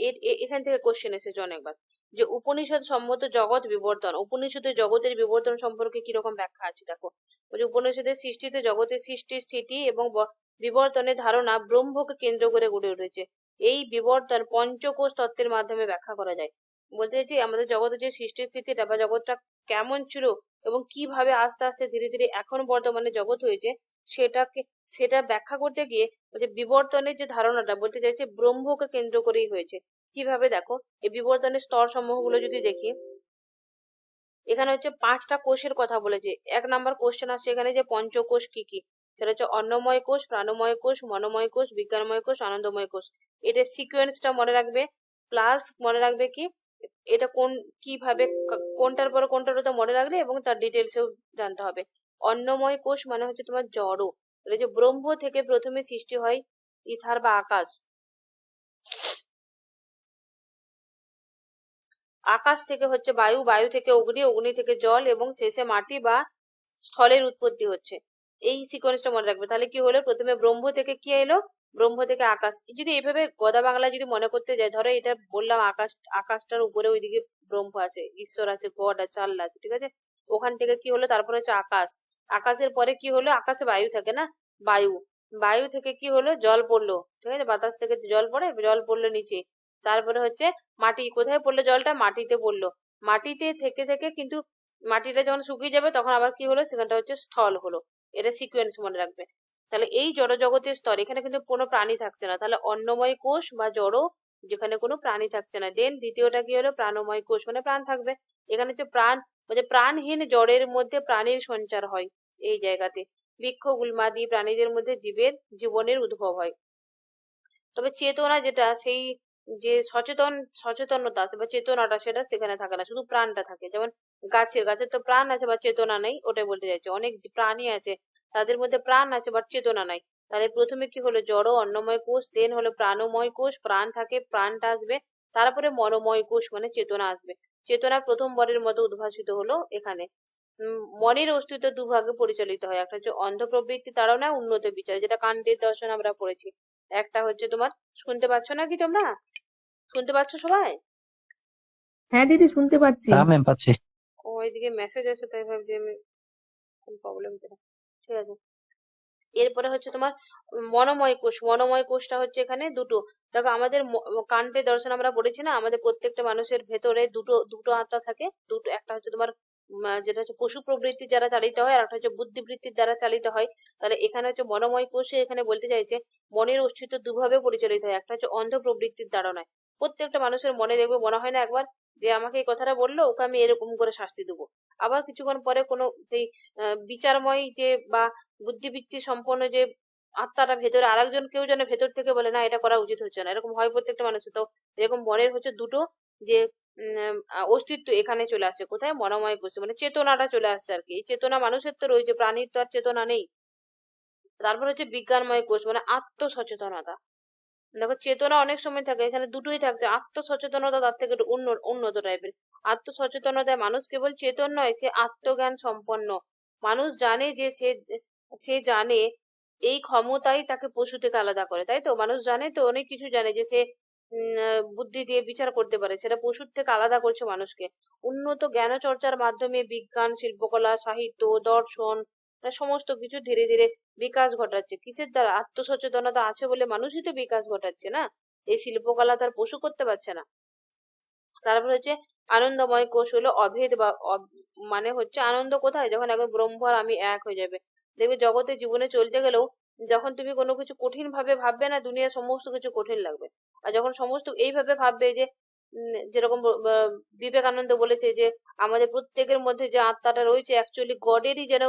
এখান থেকে কোশ্চেন এসেছে অনেকবার, যে উপনিষদ সম্মত জগৎ বিবর্তন, উপনিষদের জগতের বিবর্তন সম্পর্কে কিরকম ব্যাখ্যা আছে দেখো। উপনিষদের সৃষ্টিতে জগতের সৃষ্টি স্থিতি এবং বিবর্তনের ধারণা ব্রহ্মকে কেন্দ্র করে গড়ে উঠেছে। এই বিবর্তন পঞ্চকোষ তত্ত্বের মাধ্যমে ব্যাখ্যা করা যায়। বলতে চাইছি আমাদের জগতের যে সৃষ্টি স্থিতিটা বা জগৎটা কেমন ছিল এবং কিভাবে আস্তে আস্তে ধীরে ধীরে এখন বর্তমানে জগৎ হয়েছে, সেটা ব্যাখ্যা করতে গিয়ে বিবর্তনের যে ধারণাটা বলতে চাইছে ব্রহ্মকে কেন্দ্র করেই হয়েছে। কিভাবে দেখো, এই বিবর্তনের স্তর সমূহগুলো যদি দেখি, এখানে হচ্ছে 5টা কোষের কথা বলেছে। 1 নাম্বার কোশ্চেন আসছে এখানে যে পঞ্চকোষ কি কি, সেটা হচ্ছে অন্নময় কোষ, প্রাণময় কোষ, মনোময় কোষ, বিজ্ঞানময় কোষ, আনন্দময় কোষ। এটা সিকোয়েন্সটা মনে রাখবে, প্লাস মনে রাখবে কি এটা কিভাবে কোনটার পর কোনটার তো মনে রাখলে এবং তার ডিটেলসেও জানতে হবে। অন্নময় কোষ মানে হচ্ছে তোমার জড়, যে ব্রহ্ম থেকে প্রথমে সৃষ্টি হয় ইথার বা আকাশ, আকাশ থেকে হচ্ছে বায়ু, বায়ু থেকে অগ্নি, অগ্নি থেকে জল এবং শেষে মাটি বা স্থলের উৎপত্তি হচ্ছে। এই সিকোয়েন্সটা মনে রাখবে। তাহলে কি হলো, প্রথমে ব্রহ্ম থেকে কি এলো, ব্রহ্ম থেকে আকাশ। যদি এইভাবে গদা বাংলায় যদি মনে করতে যায়, ধরো এটা বললাম আকাশটার উপরে ওইদিকে ব্রহ্ম আছে, ঈশ্বর আছে, গড আছে, আল্লাহ আছে, ঠিক আছে। ওখান থেকে কি হলো, তারপরে হচ্ছে আকাশ, আকাশের পরে কি হলো, আকাশে বায়ু থাকে না, বায়ু, বায়ু থেকে কি হলো, জল পড়লো, ঠিক আছে, বাতাস থেকে জল পড়ে, জল পড়লো নিচে। তারপরে হচ্ছে মাটি, কোথায় পড়লো জলটা, মাটিতে পড়লো, মাটিতে থেকে থেকে কিন্তু মাটিটা যখন শুকিয়ে যাবে তখন আবার কি হলো, সেখানটা হচ্ছে স্থল হলো। এটা সিকোয়েন্স মনে রাখবে। তাহলে এই জড় জগতের স্তর, এখানে কিন্তু কোনো প্রাণী থাকছে না, তাহলে অন্নময় কোষ বা জড়, যেখানে কোনো প্রাণী থাকছে না। দেন দ্বিতীয়টা কি হলো, প্রাণময় কোষ, মানে প্রাণ থাকবে। এখানে হচ্ছে প্রাণ, মানে প্রাণহীন জড়ের মধ্যে প্রাণীর সঞ্চার হয় এই জায়গাতে। বৃক্ষ গুল্মাদি প্রাণীদের মধ্যে জীবের জীবনের উদ্ভব হয়। তবে চেতনা যেটা, সেই যে সচেতনতা আছে বা চেতনাটা সেটা সেখানে থাকে না, শুধু প্রাণটা থাকে। যেমন গাছের তো প্রাণ আছে বা চেতনা নেই, ওটাই বলতে চাইছে। অনেক যে প্রাণী আছে তাদের মধ্যে প্রাণ আছে বাট চেতনা নাই। তাহলে প্রথমে কি হলো, জড় অন্নময় কোষ, দেন হলো প্রাণময় কোষ, প্রাণ থাকে, প্রাণটা আসবে, তারপরে মনোময় কোষ মানে চেতনা আসবে। চেতনা প্রথমবারের মতো উদ্ভাসিত হলো এখানে। মনের অস্তিত্ব দুভাগে পরিচালিত হয়, একটা হচ্ছে অন্ধ প্রবৃত্তি তাড়না, উন্নত বিচার, যেটা কান্তের দর্শন আমরা পড়েছি। একটা হচ্ছে তোমার, শুনতে পাচ্ছ নাকি তোমরা? শুনতে পাচ্ছ সবাই? হ্যাঁ দিদি, শুনতে পাচ্ছি। হ্যাঁ ম্যাম পাচ্ছি। ওইদিকে মেসেজ আসে তাই ভাবছি আমি কোন প্রবলেম কিনা। ঠিক আছে, এরপরে হচ্ছে তোমার মনোময় কোষ। মনোময় কোষটা হচ্ছে এখানে দুটো। দেখো আমাদের কান্তে দর্শন আমরা পড়েছি না, আমাদের প্রত্যেকটা মানুষের ভেতরে দুটো দুটো আত্মা থাকে। দুটো, একটা হচ্ছে তোমার যেটা হচ্ছে পশু প্রবৃত্তি দ্বারা চালিত হয়, আর একটা হচ্ছে বুদ্ধিবৃত্তির দ্বারা চালিত হয়। তাহলে এখানে হচ্ছে মনোময় কোষে এখানে বলতে চাইছে মনের অস্তিত্ব দুভাবে পরিচালিত হয়, একটা হচ্ছে অন্ধ প্রবৃত্তির দ্বারা নয়। প্রত্যেকটা মানুষের মনে দেখবে মনে হয় না একবার যে আমাকে এই কথাটা বললো, ওকে আমি এরকম করে শাস্তি দেবো। আবার কিছুক্ষণ পরে কোনো সেই বিচারময় যে বা বুদ্ধিবৃত্তি সম্পন্ন যে আত্মাটা ভেতরে আরেকজন কেউ যেন ভেতর থেকে বলে না এটা করা উচিত হচ্ছে না, এরকম হয় প্রত্যেকটা মানুষের। তো এরকম মনের হচ্ছে দুটো যে অস্তিত্ব এখানে চলে আসে, কোথায়? মনোময় কোষে, মানে চেতনাটা চলে আসছে আর কি। এই চেতনা মানুষের তো রয়েছে, প্রাণীর তো আর চেতনা নেই। তারপর হচ্ছে বিজ্ঞানময় কোষ, মানে আত্মসচেতনতা। দেখো চেতনা অনেক সময় থাকে, এখানে দুটোই থাকছে। আত্মসচেতনতা তার থেকে একটু উন্নত টাইপের। আত্মসচেতনতায় মানুষ কেবল চেতন নয়, সে আত্মজ্ঞান সম্পন্ন। মানুষ জানে যে সে জানে, এই ক্ষমতাই তাকে পশু থেকে আলাদা করে, তাই তো? মানুষ জানে তো, অনেক কিছু জানে যে সে বুদ্ধি দিয়ে বিচার করতে পারে, সেটা পশুর থেকে আলাদা করছে মানুষকে। উন্নত জ্ঞান চর্চার মাধ্যমে বিজ্ঞান, শিল্পকলা, সাহিত্য, দর্শন, সমস্ত কিছু ধীরে ধীরে বিকাশ ঘটাচ্ছে। কিসের দ্বারা? আত্মসচেতনতা আছে বলে মানুষই তো বিকাশ ঘটাচ্ছে না। এই শিল্পকলা তার পশু করতে পারছে না। তারপর হচ্ছে আনন্দময় কোষ, হলো অভেদ বা মানে হচ্ছে আনন্দ কোথায়? যখন একবার ব্রহ্ম আর আমি এক হয়ে যাবে। দেখবে জগতে জীবনে চলতে গেলেও যখন তুমি কোনো কিছু কঠিন ভাবে ভাববে না, দুনিয়ার সমস্ত কিছু কঠিন লাগবে। আর যখন সমস্ত এইভাবে ভাববে যে যেরকম বিবেকানন্দ বলেছে যে আমাদের প্রত্যেকের মধ্যে যে আত্মাটা রয়েছে অ্যাকচুয়ালি গডেরই যেন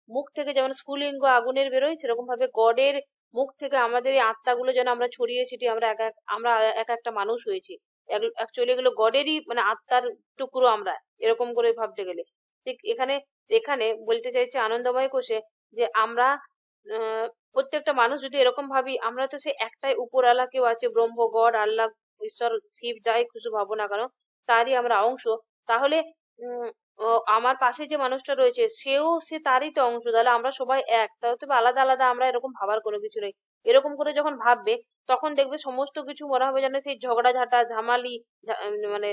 মুখ থেকে যেমন স্ফুলিঙ্গ আগুনের বেরোয়, সেরকম ভাবে গডের মুখ থেকে আমাদের এই আত্মাগুলো যেন আমরা ছড়িয়ে ছিটিয়ে আমরা এক একটা মানুষ হয়েছি। অ্যাকচুয়ালি এগুলো গডেরই মানে আত্মার টুকরো আমরা, এরকম করে ভাবতে গেলে। ঠিক এখানে এখানে বলতে চাইছে আনন্দময় কোষে যে আমরা প্রত্যেকটা মানুষ যদি এরকম ভাবি, আমরা তো সে একটাই উপরওয়ালা কেউ আছে, ব্রহ্ম, গড, আল্লাহ, ঈশ্বর, শিব, যাই কিছু ভাবো না কেন, তারই আমরা অংশ। তাহলে উম আমার পাশে যে মানুষটা রয়েছে সে তারই তো অংশ, তাহলে আমরা সবাই এক। তাহলে তো আলাদা আলাদা আমরা, এরকম ভাবার কোনো কিছু নেই। এরকম করে যখন ভাববে তখন দেখবে সমস্ত কিছু মনে হবে যেন সেই ঝগড়াঝাঁটা, ঝামালি, মানে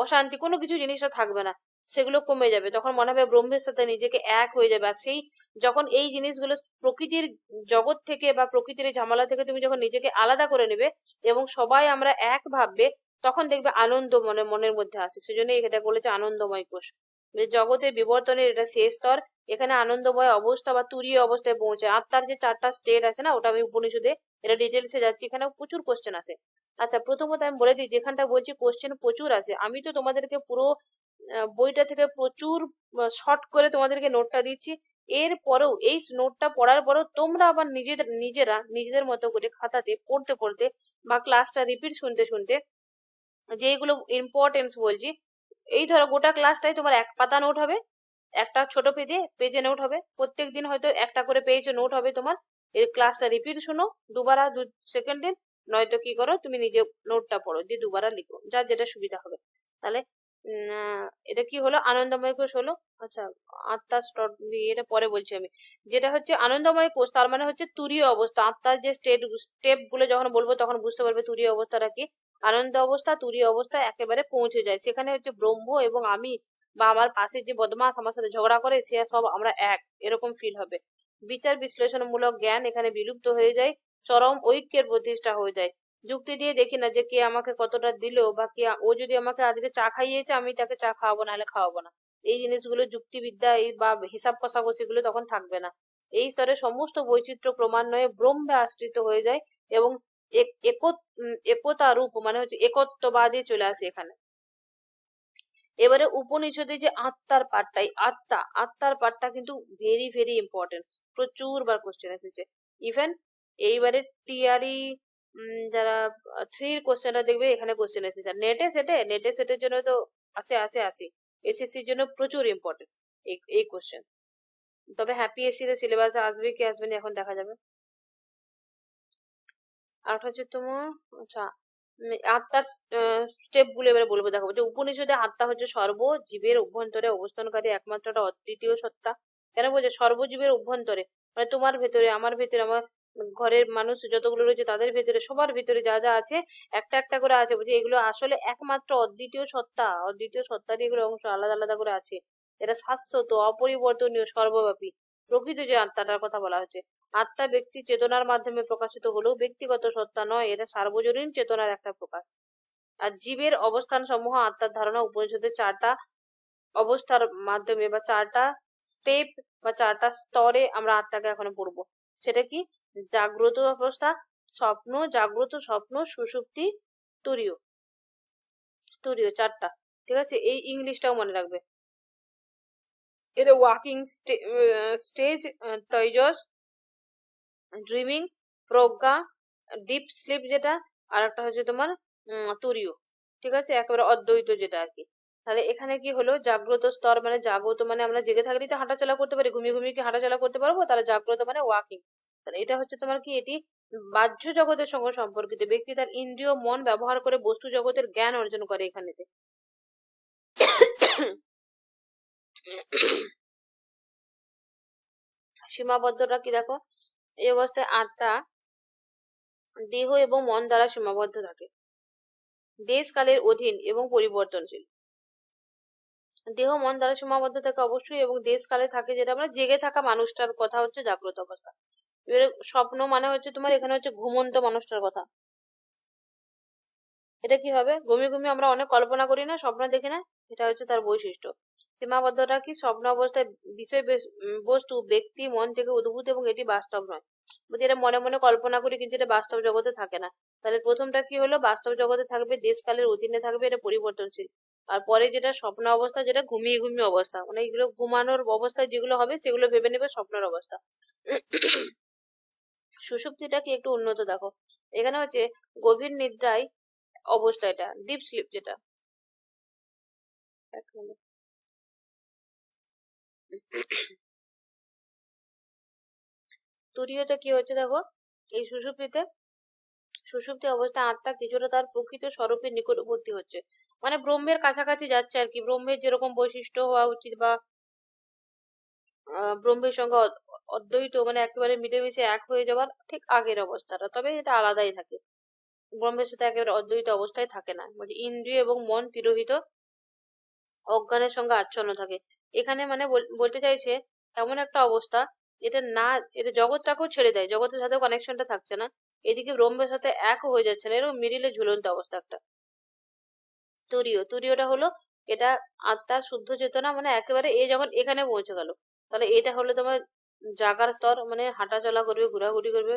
অশান্তি কোনো কিছু জিনিসটা থাকবে না, সেগুলো কমে যাবে। তখন মনে হবে ব্রহ্মের সাথে নিজেকে এক হয়ে যাবে। আর সেই যখন এই জিনিসগুলো প্রকৃতির জগৎ থেকে বা প্রকৃতির এই ঝামেলা থেকে তুমি যখন নিজেকে আলাদা করে নেবে এবং সবাই আমরা এক ভাববে, তখন দেখবে আনন্দ মনের মধ্যে আসে। সেজন্য এটা বলেছে আনন্দময় কোষ। জগতের বিবর্তনের এটা শেষ স্তর। এখানে আনন্দময় অবস্থা বা তুরীয় অবস্থায় পৌঁছায়। আত্মার যে 4টা স্টেট আছে না, ওটা আমি উপনিষদে এটা ডিটেলসে যাচ্ছি, এখানে প্রচুর কোশ্চেন আছে। আচ্ছা, প্রথমত আমি বলে দিই, যেখানটা বলছি কোশ্চেন প্রচুর আছে, আমি তো তোমাদেরকে পুরো বইটা থেকে প্রচুর শর্ট করে তোমাদেরকে নোটটা দিচ্ছি। এর পরেও এই নোটটা পড়ার পরেও তোমরা আবার নিজেদের মতো করে খাতাতে পড়তে পড়তে বা ক্লাসটা রিপিট শুনতে শুনতে যেগুলো ইম্পর্টেন্স বলছি, এই ধরো গোটা ক্লাসটাই তোমার এক পাতা নোট হবে, একটা ছোট পেজে নোট হবে। প্রত্যেক দিন হয়তো একটা করে পেজে নোট হবে তোমার। এই ক্লাসটা রিপিট শোনো, দুবার 2 সেকেন্ড দিন, নয়তো কি করো তুমি নিজে নোটটা পড়ো, দিয়ে দুবার লিখো, যার যেটা সুবিধা হবে। তাহলে এটা কি হলো? আনন্দময় কোষ হলো। আচ্ছা, আত্মার এটা পরে বলছি আমি। যেটা হচ্ছে আনন্দময় কোষ, তার মানে হচ্ছে তুরীয় অবস্থা। আত্মার যে স্টেপ গুলো যখন বলবো তখন বুঝতে পারবে তুরীয় অবস্থাটা কি। আনন্দ অবস্থা, তুরীয় অবস্থা একেবারে পৌঁছে যায়। সেখানে হচ্ছে ব্রহ্ম এবং আমি বা আমার পাশে যে বদমাস আমার সাথে ঝগড়া করে সে সব আমরা এক, এরকম ফিল হবে। বিচার বিশ্লেষণমূলক জ্ঞান এখানে বিলুপ্ত হয়ে যায়, চরম ঐক্যের প্রতিষ্ঠা হয়ে যায়। যুক্তি দিয়ে দেখি না যে কে আমাকে কতটা দিল, বা কে ও যদি আমাকে আজকে চা খাইয়েছে আমি তাকে চা খাওয়াবো, নাহলে খাওয়াবো না। এই জিনিসগুলো যুক্তিবিদ্যা এই বা হিসাব কষাকষি গুলো তখন থাকবে না। এই স্তরে সমস্ত বৈচিত্র্য ক্রমান্বয়ে ব্রহ্মে আশ্রিত হয়ে যায় এবং একতা রূপ মানে হচ্ছে একত্ববাদে চলে আসে এখানে। এবারে উপনিষদে যে আত্মার পার্টটা, এই আত্মার পার্টটা কিন্তু ভেরি ভেরি ইম্পর্টেন্ট, প্রচুর বার কোশ্চেন এসেছে। ইভেন এইবারে টিআরই যারা 3 কোশ্চেনটা দেখবে, এখানে কোশ্চেন এসেছে নেটে সেটের জন্য তো আসে এসএসসির জন্য প্রচুর ইম্পর্টেন্ট এই কোশ্চেন। তবে হ্যাপি এসসি তে সিলেবাসে আসবে কি আসবে না এখন দেখা যাবে। আর একটা হচ্ছে তোমার, আচ্ছা, আত্মার স্টেপ গুলো এবারে বলবো। দেখো যে উপনিষদে আত্মা হচ্ছে সর্বজীবের অভ্যন্তরে অবস্থানকারী একমাত্র একটা অদ্বিতীয় সত্তা। কেন বলছে সর্বজীবের অভ্যন্তরে, মানে তোমার ভেতরে, আমার ভেতরে, আমার ঘরের মানুষ যতগুলো রয়েছে তাদের ভেতরে, সবার ভেতরে যা যা আছে একটা একটা করে আছে, বলছে এগুলো আসলে একমাত্র অদ্বিতীয় সত্তারই এগুলো অংশ, আলাদা আলাদা করে আছে। এটা শাশ্বত, অপরিবর্তনীয়, সর্বব্যাপী প্রকৃত যে আত্মাটার কথা বলা হচ্ছে। আত্মা ব্যক্তি চেতনার মাধ্যমে প্রকাশিত হলেও ব্যক্তিগত সত্তা নয়, এটা সার্বজনীন চেতনার একটা প্রকাশ। আর জীবের অবস্থান সমূহ আত্মার ধারণা উপনিষদের 4টা অবস্থার মাধ্যমে বা 4টা স্টেপ বা 4টা স্তরে আমরা আত্মাকে এখন পড়বো। সেটা কি? জাগ্রত অবস্থা, স্বপ্ন, জাগ্রত, স্বপ্ন, সুষুপ্তি, তুরীয়। 4টা, ঠিক আছে? এই ইংলিশটাও মনে রাখবে। এটা ওয়াকিং স্টেজ, তৈজস, ড্রিমিং, প্রজ্ঞা, ডিপ স্লিপ যেটা, আর একটা হচ্ছে তোমার তুরীয়, ঠিক আছে? একেবারে অদ্বৈত যেটা আর কি। তাহলে এখানে কি হলো, জাগ্রত স্তর মানে জাগ্রত মানে আমরা জেগে থাকলেই তো হাঁটাচলা করতে পারি, ঘুমিয়ে ঘুমিয়ে কি হাঁটাচলা করতে পারবো? তাহলে জাগ্রত মানে ওয়াকিং। তাহলে এটা হচ্ছে তোমার কি, এটি বাহ্য জগতের সঙ্গে সম্পর্কিত। ব্যক্তি তার ইন্দ্রিয় মন ব্যবহার করে বস্তু জগতের জ্ঞান অর্জন করে এখানেতে। সীমাবদ্ধটা কি দেখো, এই অবস্থায় আত্মা দেহ এবং মন দ্বারা সীমাবদ্ধ থাকে, দেশ কালের অধীন এবং পরিবর্তনশীল। দেহ মন দ্বারা সীমাবদ্ধ থাকে অবশ্যই, এবং দেশ কালে থাকে, যেটা আমরা জেগে থাকা মানুষটার কথা হচ্ছে জাগ্রত অবস্থা। এবারে স্বপ্ন মানে হচ্ছে তোমার, এখানে হচ্ছে ঘুমন্ত মানুষটার কথা। এটা কি হবে, ঘুমিয়ে ঘুমিয়ে আমরা অনেক কল্পনা করি না, স্বপ্ন দেখি না, এটা হচ্ছে তার বৈশিষ্ট্য। সীমাবদ্ধতা কি, স্বপ্ন অবস্থায় বিষয় বস্তু ব্যক্তি মন থেকে উদ্ভূত এবং এটি বাস্তব নয়। বলছি এটা মনে মনে কল্পনা করি, কিন্তু এটা বাস্তব জগতে থাকে না। তাহলে প্রথমটা কি হলো, বাস্তব জগতে থাকবে, দেশকালের অধীনে থাকবে, এটা পরিবর্তনশীল। আর পরে যেটা স্বপ্ন অবস্থা, যেটা ঘুমিয়ে ঘুমিয়ে অবস্থা, মানে এগুলো ঘুমানোর অবস্থায় যেগুলো হবে সেগুলো ভেবে নেবে স্বপ্নের অবস্থা। সুষুপ্তিটা কি একটু উন্নত দেখো, এখানে হচ্ছে গভীর নিদ্রায় অবস্থা, এটা ডিপ স্লিপ যেটা। এক মিনিট। তুরীয়তে কি হচ্ছে দেখো, এই সুষুপ্তি অবস্থায় আত্মা কিছুটা তার প্রকৃত স্বরূপের নিকটবর্তী হচ্ছে, মানে ব্রহ্মের কাছাকাছি যাচ্ছে আর কি। ব্রহ্মের যেরকম বৈশিষ্ট্য হওয়া উচিত, বা ব্রহ্মের সঙ্গে অদ্বৈত মানে একেবারে মিলেমিশে এক হয়ে যাওয়ার ঠিক আগের অবস্থাটা, তবে এটা আলাদাই থাকে। ব্রহ্মের সাথে একেবারে অদ্বৈত অবস্থায় থাকে না, মানে ইন্দ্রিয় এবং মন তিরোহিত অজ্ঞানের সঙ্গে আচ্ছন্ন থাকে। এখানে মানে বলতে চাইছে এমন একটা অবস্থা, এটা না, এটা জগৎটাকেও ছেড়ে দেয়, জগতের সাথে কানেকশনটা থাকছে না, এদিকে ব্রহ্মের সাথে একও হয়ে যাচ্ছে না, এরকম মিডিলে ঝুলন্ত অবস্থা একটা। তুরীয়টা হলো, এটা আত্মার শুদ্ধ চেতনা, মানে একেবারে এ যখন এখানে পৌঁছে গেল, তাহলে এটা হলো তোমার জাগার স্তর, মানে হাঁটা চলা করবে, ঘোরাঘুরি করবে।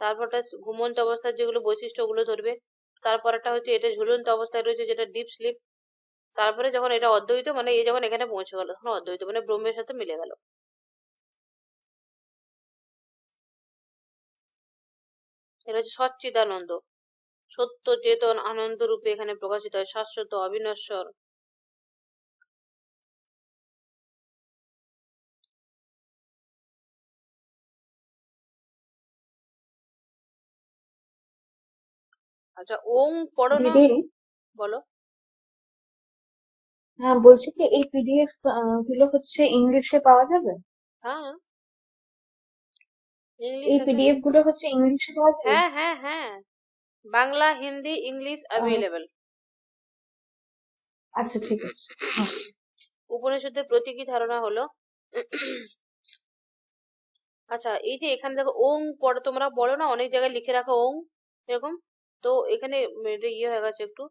তারপরটা ঘুমন্ত অবস্থার যেগুলো বৈশিষ্ট্য ওগুলো ধরবে। তারপর একটা হচ্ছে এটা ঝুলন্ত অবস্থায় রয়েছে, যেটা ডিপ স্লিপ। তারপরে যখন এটা অদ্বৈত, মানে এই যখন এখানে পৌঁছে গেল, তখন অদ্বৈত মানে ব্রহ্মের সাথে মিলে গেল। এটা হচ্ছে সচ্চিদানন্দ, সত্য চেতন আনন্দ রূপে এখানে প্রকাশিত হয়, শাশ্বত, অবিনশ্বর। আচ্ছা, ওং পড়ো না? দিদি, বলো। হ্যাঁ বলছি কি এই পিডিএফ গুলো হচ্ছে ইংলিশে পাওয়া যাবে? হ্যাঁ, এই ইংলিশ আছে। পিডিএফ গুলো হচ্ছে ইংলিশে পাওয়া যাবে? হ্যাঁ হ্যাঁ হ্যাঁ, বাংলা, হিন্দি, ইংলিশ আহ, অ্যাভেলেবেল। আচ্ছা ঠিক আছে। হ্যাঁ। উপনিষদের প্রতীকী ধারণা হলো, আচ্ছা এই যে এখানে দেখো ওং পড়ো, তোমরা বলো না অনেক জায়গায় লিখে রাখো ওং এরকম, তো এখানে এটা ইয়ে হয়ে গেছে একটু,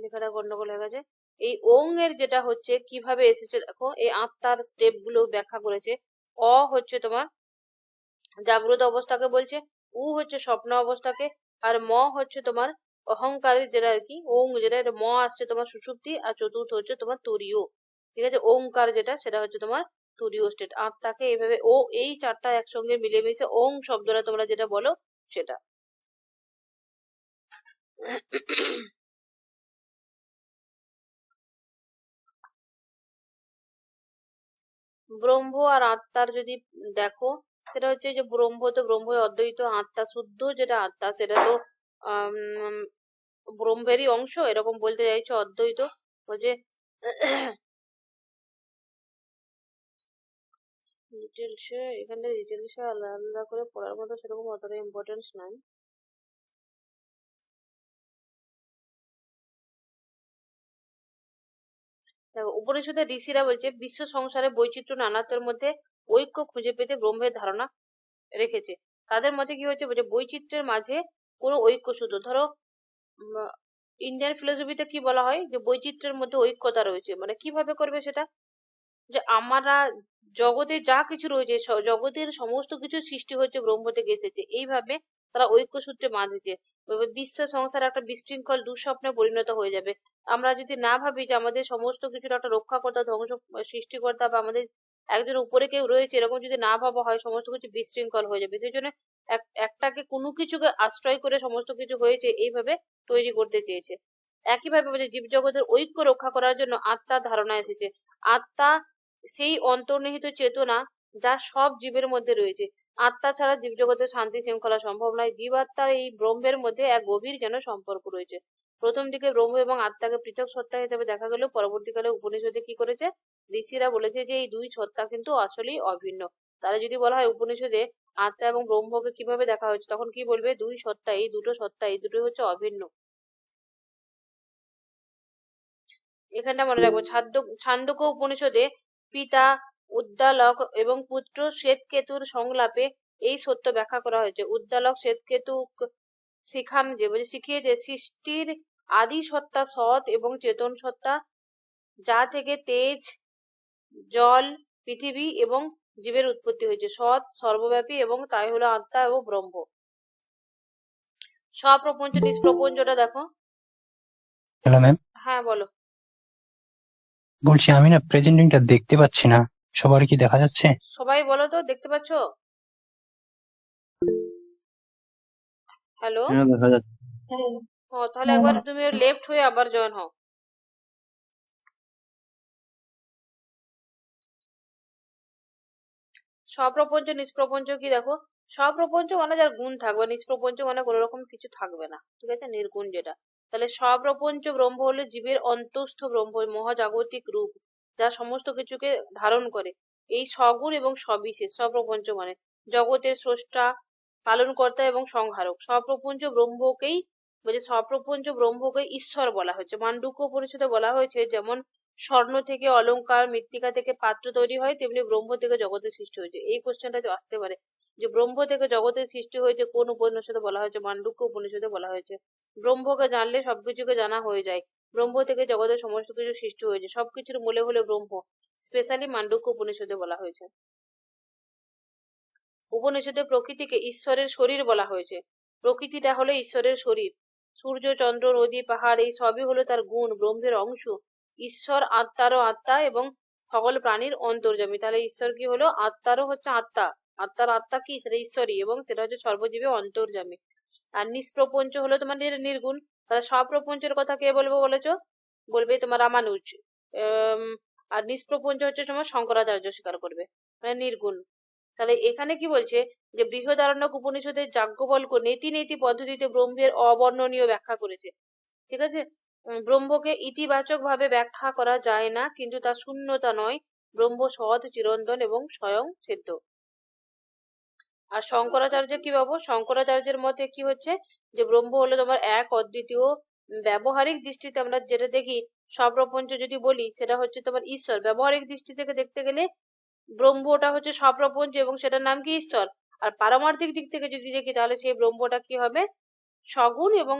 লেখাটা গন্ডগোল হয়ে গেছে। এই ওং এর যেটা হচ্ছে কিভাবে এসেছে দেখো, এই আত্মার স্টেপ গুলো ব্যাখ্যা করেছে। অ হচ্ছে তোমার জাগ্রত অবস্থাকে বলছে, উ হচ্ছে স্বপ্ন অবস্থাকে, আর ম হচ্ছে তোমার অহংকারের যেটা আর কি, ওং যেটা, এটা ম আসছে তোমার সুষুপ্তি, আর চতুর্থ হচ্ছে তোমার তুরীয়। ঠিক আছে, ওংকার যেটা সেটা হচ্ছে তোমার তুরীয় স্টেট। আত্মাকে এইভাবে ও এই 4টা একসঙ্গে মিলেমিশে ওং শব্দটা তোমরা যেটা বলো সেটা। ব্রহ্ম আর আত্মার যদি দেখো, সেটা হচ্ছে যে ব্রহ্ম তো ব্রহ্মই অদ্বৈত, আত্মা শুদ্ধ যেটা আত্মা সেটা তো আম, ব্রহ্মেরই অংশ, এরকম বলতে চাইছো অদ্বৈত। বলছে ডিটেলসে, এখানে ডিটেলসে আলাদা আলাদা করে পড়ার মতো সেরকম অতটা ইম্পর্টেন্স নাই। দেখো উপনিষদের ঋষিরা বলছে বিশ্ব সংসারে বৈচিত্র্য নানাত্বের মধ্যে ঐক্য খুঁজে পেতে ব্রহ্মের ধারণা রেখেছে। তাদের মতে কি হচ্ছে, বলছে বৈচিত্র্যের মাঝে কোনো ঐক্য শুধু ধরো ইন্ডিয়ান ফিলোসফিতে কি বলা হয় যে বৈচিত্র্যের মধ্যে ঐক্যতা রয়েছে, মানে কিভাবে করবে সেটা, যে আমরা জগতে যা কিছু রয়েছে জগতের সমস্ত কিছু সৃষ্টি হচ্ছে ব্রহ্ম থেকে এসেছে, এইভাবে তারা ঐক্য সূত্রে বাঁধেছে। বিশ্ব সংসার একটা বিশৃঙ্খল দুঃস্বপ্নে পরিণত হয়ে যাবে। আমরা যদি না ভাবি যে আমাদের সমস্ত কিছুর একটা রক্ষাকর্তা, ধ্বংস সৃষ্টিকর্তা বা আমাদের একজন উপরে কেউ রয়েছে, এরকম যদি না ভাবা হয় সমস্ত কিছু বিশৃঙ্খল হয়ে যাবে। সেই জন্য একটাকে কোনো কিছুকে আশ্রয় করে সমস্ত কিছু হয়েছে, এইভাবে তৈরি করতে চেয়েছে। একইভাবে বলছে জীবজগতের ঐক্য রক্ষা করার জন্য আত্মার ধারণা এসেছে। আত্মা সেই অন্তর্নিহিত চেতনা যা সব জীবের মধ্যে রয়েছে। আত্মা ছাড়া জীবজগতের শান্তি শৃঙ্খলা সম্ভব নয়। জীবাত্মার এই ব্রহ্মের মধ্যে এক গভীর যেন সম্পর্ক রয়েছে। প্রথম দিকে ব্রহ্ম এবং আত্মাকে পৃথক সত্তা হিসেবে দেখা গেলেও পরবর্তীকালে উপনিষদে কি করেছে, ঋষিরা বলেছে যে এই দুই সত্তা কিন্তু আসলেই অভিন্ন। তাহলে যদি বলা হয় উপনিষদে আত্মা এবং ব্রহ্মকে কিভাবে দেখা হয়েছে, তখন কি বলবে, দুই সত্তা, এই দুটো সত্তা, এই দুটো হচ্ছে অভিন্ন। এখানটা মনে রাখবো, ছান্দোক্য উপনিষদে পিতা উদ্দালক এবং পুত্র শ্বেতকেতুর সংলাপে এই সত্য ব্যাখ্যা করা হয়েছে। উদ্দালক শ্বেতকেতু শিখিয়েছে সৃষ্টির আদি সত্তা সৎ এবং চেতন সত্তা, যা থেকে তেজ, জল, পৃথিবী এবং জীবের উৎপত্তি হয়েছে। সৎ সর্বব্যাপী এবং তাই হলো আত্মা এবং ব্রহ্ম। স্বপ্রপঞ্চ নিষ্প্রপঞ্চটা দেখো। হ্যালো ম্যাম, হ্যাঁ বলো। বলছি আমি না প্রেজেন্টিংটা দেখতে পাচ্ছি না, সবার কি দেখা যাচ্ছে? সবাই বলো তো, দেখতে পাচ্ছ? হ্যালো। হ্যাঁ দেখা যাচ্ছে। হ্যাঁ, তাহলে একবার তুমি লেফট হয়ে আবার জয়েন হও। স্বপ্রপঞ্চ নিষ্প্রপঞ্চ কি দেখো, স্বপ্রপঞ্চ মানে যার গুণ থাকবে, নিষ্প্রপঞ্চ মানে কোনো রকম কিছু থাকবে না, ঠিক আছে, নির্গুণ যেটা। তাহলে স্বপ্রপঞ্চ ব্রহ্ম হলো জীবের অন্তস্থ ব্রহ্ম, মহাজাগতিক রূপ যা সমস্ত কিছুকে ধারণ করে। এই সগুণ এবং সবিশেষ স্বপ্রপঞ্চ মানে জগতের স্রষ্টা, পালনকর্তা এবং সংহারক। স্বপ্রপঞ্চ ব্রহ্মকেই বলছে, স্বপ্রপঞ্চ ব্রহ্মকে ঈশ্বর বলা হচ্ছে। মান্ডুক্য উপনিষদে বলা হয়েছে যেমন স্বর্ণ থেকে অলংকার, মৃত্তিকা থেকে পাত্র তৈরি হয়, তেমনি ব্রহ্ম থেকে জগতের সৃষ্টি হয়েছে। এই কোশ্চেনটা আসতে পারে যে ব্রহ্ম থেকে জগতের সৃষ্টি হয়েছে কোন উপনিষদে বলা হয়েছে, মান্ডুক্য উপনিষদে বলা হয়েছে। ব্রহ্মকে জানলে সবকিছুকে জানা হয়ে যায়। ব্রহ্ম থেকে জগতের সমস্ত কিছু সৃষ্টি হয়েছে, সবকিছুর মূলে হলো ব্রহ্ম, স্পেশালি মান্ডুক্য উপনিষদে বলা হয়েছে। উপনিষদে প্রকৃতিকে ঈশ্বরের শরীর বলা হয়েছে। প্রকৃতিটা হলো ঈশ্বরের শরীর। সূর্য, চন্দ্র, নদী, পাহাড় এই সবই হলো তার গুণ, ব্রহ্মের অংশ। ঈশ্বর আত্মারও আত্মা এবং সকল প্রাণীর অন্তর্যামী। তাহলে ঈশ্বর কি হলো, আত্মারও হচ্ছে আত্মা। আত্মার আত্মা কি, সেটা ঈশ্বরই, এবং সেটা হচ্ছে সর্বজীবে অন্তর্যামী। আর নিষ্প্রপঞ্চ হলো তোমার নির্গুণ। তাহলে স্বপ্রপঞ্চের কথা কে বলবো বলেছো, বলবে তোমার রামানুজ। আর নিষ্প্রপঞ্চ হচ্ছে তোমার শঙ্করাচার্য স্বীকার করবে, মানে নির্গুণ। তাহলে এখানে কি বলছে যে বৃহদারণ্যক উপনিষদের যাজ্ঞবল্ক্য নেতি নেতি পদ্ধতিতে ব্রহ্মের অবর্ণনীয় ব্যাখ্যা করেছে, ঠিক আছে। ব্রহ্মকে ইতিবাচক ভাবে ব্যাখ্যা করা যায় না, কিন্তু তা শূন্যতা নয়। ব্রহ্ম সৎ, চিরন্তন এবং স্বয়ং সিদ্ধ। আর শঙ্করাচার্যের কি পাবো, শঙ্করাচার্যের মতে কি হচ্ছে যে ব্রহ্ম হলো তোমার এক অদ্বিতীয়। ব্যবহারিক দৃষ্টিতে আমরা যেটা দেখি, স্বপ্রপঞ্চ যদি বলি সেটা হচ্ছে তোমার ঈশ্বর। ব্যবহারিক দৃষ্টি থেকে দেখতে গেলে ব্রহ্মটা হচ্ছে স্বপ্রপঞ্চ এবং সেটার নাম কি ঈশ্বর। আর পারমার্থিক দিক থেকে যদি দেখি তাহলে সেই ব্রহ্মটা কি হবে, সগুণ এবং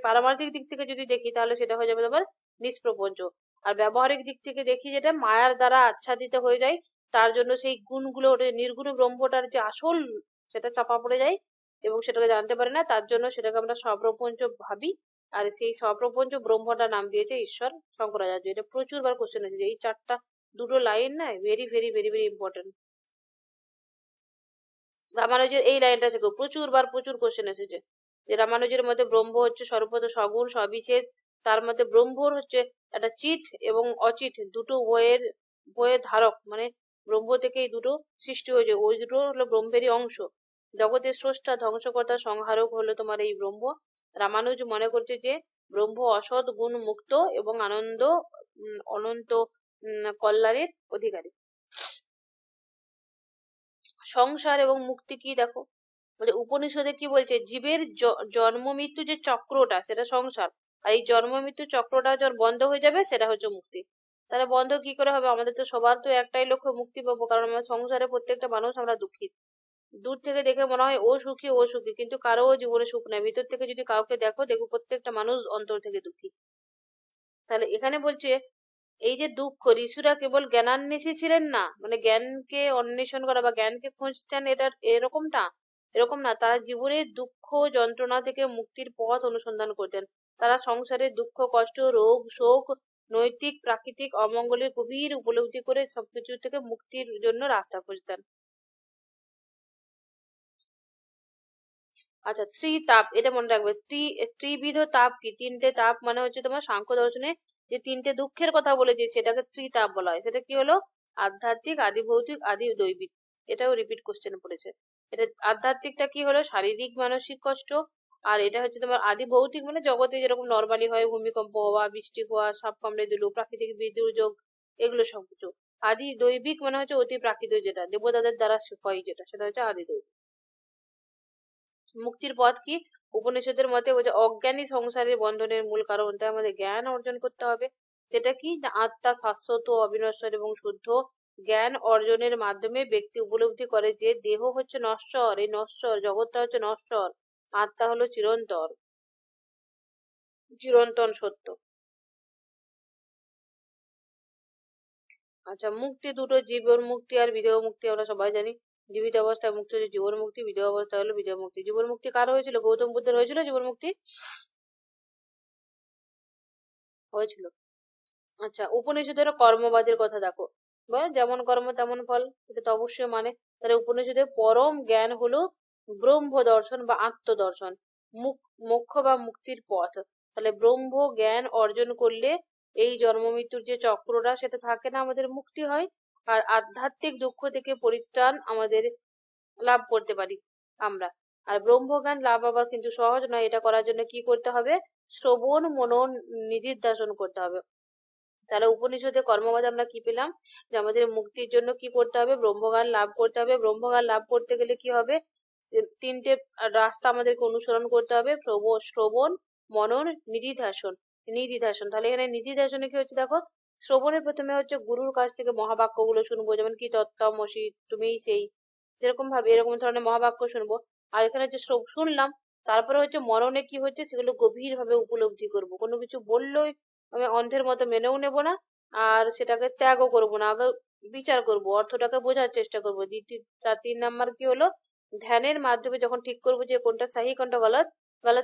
পারমার্থিক দিক থেকে যদি দেখি তাহলে সেটা হয়ে যাবে তোমার নিষ্প্রপঞ্চ। আর ব্যবহারিক দিক থেকে দেখি যেটা মায়ার দ্বারা আচ্ছাদিত হয়ে যায়, তার জন্য সেই গুণগুলো নির্গুণ ব্রহ্মটার যে আসল সেটা চাপা পড়ে যায় এবং সেটাকে জানতে পারে না, তার জন্য সেটাকে আমরা স্বপ্রপঞ্চ ভাবি। আর সেই স্বপ্রপঞ্চ ব্রহ্মটার নাম দিয়েছে ঈশ্বর শঙ্করাচার্য। এটা প্রচুর বার কোশ্চেন আছে, এই চারটা দুটো লাইন না, very very very very important. রামানুজের এই লাইনটা থেকেও প্রচুর কোশ্চেন এসেছে। যে রামানুজের মধ্যে ব্রহ্ম হচ্ছে সর্বত সগুণ সবিশেষ, তার মধ্যে ব্রহ্মর হচ্ছে একটা চিৎ এবং অচিৎ দুটো বইয়ের ধারক, মানে ব্রহ্ম থেকে এই দুটো সৃষ্টি হয়েছে, ওই দুটো হলো ব্রহ্মেরই অংশ। জগতের স্রষ্টা ধ্বংসকর্তা সংহারক হলো তোমার এই ব্রহ্ম। রামানুজ মনে করছে যে ব্রহ্ম অসৎ গুণ মুক্ত এবং অনন্ত কল্যাণের অধিকারী। সংসার এবং মুক্তি কি দেখো, বলে উপনিষদে কি বলছে, জীবের জন্ম মৃত্যু যে চক্রটা সেটা সংসার, আর এই জন্ম মৃত্যু চক্রটা যখন বন্ধ হয়ে যাবে সেটা হচ্ছে মুক্তি। তাহলে বন্ধ কি করে হবে? আমাদের তো সবার তো একটাই লক্ষ্য, মুক্তি পাবো, কারণ আমরা সংসারে প্রত্যেকটা মানুষ আমরা দুঃখী। দূর থেকে দেখে মনে হয় ও সুখী ও সুখী, কিন্তু কারো জীবনে সুখ নেই। ভিতর থেকে যদি কাউকে দেখো, দেখো প্রত্যেকটা মানুষ অন্তর থেকে দুঃখী। তাহলে এখানে বলছে এই যে দুঃখ, ঋষিরা কেবল জ্ঞানান্বেষী ছিলেন না, মানে জ্ঞানকে অন্বেষণ করা বা জ্ঞানকে খুঁজতেন, এটা এরকম না, তারা জীবনের দুঃখ যন্ত্রণা থেকে মুক্তির পথ অনুসন্ধান করতেন। তারা সংসারের দুঃখ কষ্ট রোগ শোক নৈতিক প্রাকৃতিক অমঙ্গলের গভীর উপলব্ধি করে সবকিছু থেকে মুক্তির জন্য রাস্তা খুঁজতেন। আচ্ছা, ত্রিতাপ, এটা মনে রাখবে। ত্রিবিধ তাপ কি? তিনটে তাপ মানে হচ্ছে তোমার সাংখ্য দর্শনে যে তিনটে দুঃখের কথা বলেছি সেটাকে ত্রিতাপ বলা হয়। সেটা কি হলো? আধ্যাত্মিক, আদি ভৌতিক, আদি দৈবিক। এটাও রিপিট কোশ্চেন পড়েছে। এটা আধ্যাত্মিকটা কি হলো? শারীরিক মানসিক কষ্ট। আর এটা হচ্ছে তোমার আদি ভৌতিক, মানে জগতে যেরকম নর্মালি হয়, ভূমিকম্প হওয়া, বৃষ্টি হওয়া, সাপ কামড়ে দিল, প্রাকৃতিক দুর্যোগ, এগুলো সব কিছু। আদি দৈবিক মানে হচ্ছে অতি প্রাকৃতিক, যেটা দেবতাদের দ্বারা হয়, যেটা সেটা হচ্ছে আদি দৈবিক। মুক্তির পথ কি? উপনিষদের মতে বলছে অজ্ঞানী সংসারের বন্ধনের মূল কারণ, তাই আমাদের জ্ঞান অর্জন করতে হবে। সেটা কি? না, আত্মা শাশ্বত অবিনশ্বর এবং শুদ্ধ। জ্ঞান অর্জনের মাধ্যমে ব্যক্তি উপলব্ধি করে যে দেহ হচ্ছে নশ্বর, এই নশ্বর জগৎটা হচ্ছে নশ্বর, আত্মা হলো চিরন্তন সত্য। আচ্ছা, মুক্তি দুটো, জীবন মুক্তি আর বিদেহ মুক্তি আমরা সবাই জানি। জীবিত অবস্থায় মুক্তি হচ্ছে জীবন মুক্তি, বিদেহ অবস্থায় হলো বিদেহ মুক্তি। জীবন মুক্তি কার হয়েছিল? গৌতম বুদ্ধের হয়েছিল জীবন মুক্তি? হয়েছিল। আচ্ছা, উপনিষদের কর্মবাদের কথা দেখো, যেমন কর্ম তেমন ফল, এটা তো অবশ্যই মানে। তাহলে উপনিষদের পরম জ্ঞান হলো ব্রহ্ম দর্শন বা আত্মদর্শন, মোক্ষ বা মুক্তির পথ। তাহলে ব্রহ্ম জ্ঞান অর্জন করলে এই জন্ম মৃত্যুর যে চক্রটা সেটা থাকে না, আমাদের মুক্তি হয়। আর আধ্যাত্মিক দুঃখ থেকে পরিত্রাণ আমাদের লাভ করতে পারি আমরা। আর ব্রহ্মজ্ঞান লাভ আবার কিন্তু সহজ নয়। এটা করার জন্য কি করতে হবে? শ্রবণ মনন নিধিধ্যাসন করতে হবে। তাহলে উপনিষদে কর্মবাদে আমরা কি পেলাম? যে আমাদের মুক্তির জন্য কি করতে হবে? ব্রহ্মজ্ঞান লাভ করতে হবে। ব্রহ্মজ্ঞান লাভ করতে গেলে কি হবে? তিনটে রাস্তা আমাদেরকে অনুসরণ করতে হবে, শ্রবণ মনন নিধিধ্যাসন। তাহলে এখানে নিধিধ্যাসনে কি হচ্ছে দেখো, শ্রবণের প্রথমে হচ্ছে গুরুর কাছ থেকে মহাবাক্য গুলো শুনবো, যেমন কি তত্ত্বমসি তুমিই সেই, সেরকম ভাবে এরকম ধরনের মহাবাক্য শুনবো। আর এখানে হচ্ছে শুনলাম, তারপরে হচ্ছে মননে কি হচ্ছে সেগুলো গভীর ভাবে উপলব্ধি করব। কোনো কিছু বললেই আমি অন্ধের মতো মেনেও নেব না, আর সেটাকে ত্যাগও করব না, আগে বিচার করব, অর্থটাকে বোঝার চেষ্টা করবো। 3 নাম্বার কি হলো? ধ্যানের মাধ্যমে যখন ঠিক করবো যে কোনটা সাহি কোনটা গলত,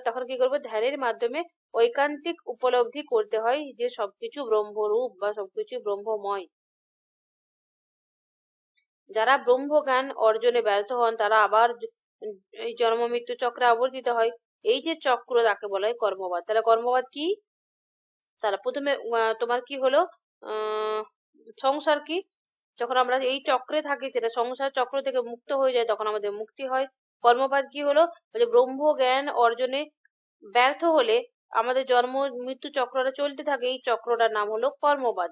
তখন কি করবো? ধ্যানের মাধ্যমে ঐকান্তিক উপলব্ধি করতে হয় যে সবকিছু ব্রহ্মরূপ বা সবকিছু ব্রহ্মময়। যারা ব্রহ্মজ্ঞান অর্জনে ব্যর্থ হন তারা আবার এই জন্ম মৃত্যু চক্রে আবর্তিত হয়। এই যে চক্র তাকে বলা হয় কর্মবাদ। তাহলে কর্মবাদ কি? তাহলে প্রথমে তোমার কি হলো? সংসার কি? যখন আমরা এই চক্রে থাকি, সেটা সংসার চক্র থেকে মুক্ত হয়ে যায়, তখন আমাদের মুক্তি হয়। কর্মবাদ কি হলো? ব্রহ্ম জ্ঞান অর্জনে ব্যর্থ হলে আমাদের জন্ম মৃত্যু চক্রটা চলতে থাকে, এই চক্রটার নাম হলো কর্মবাদ।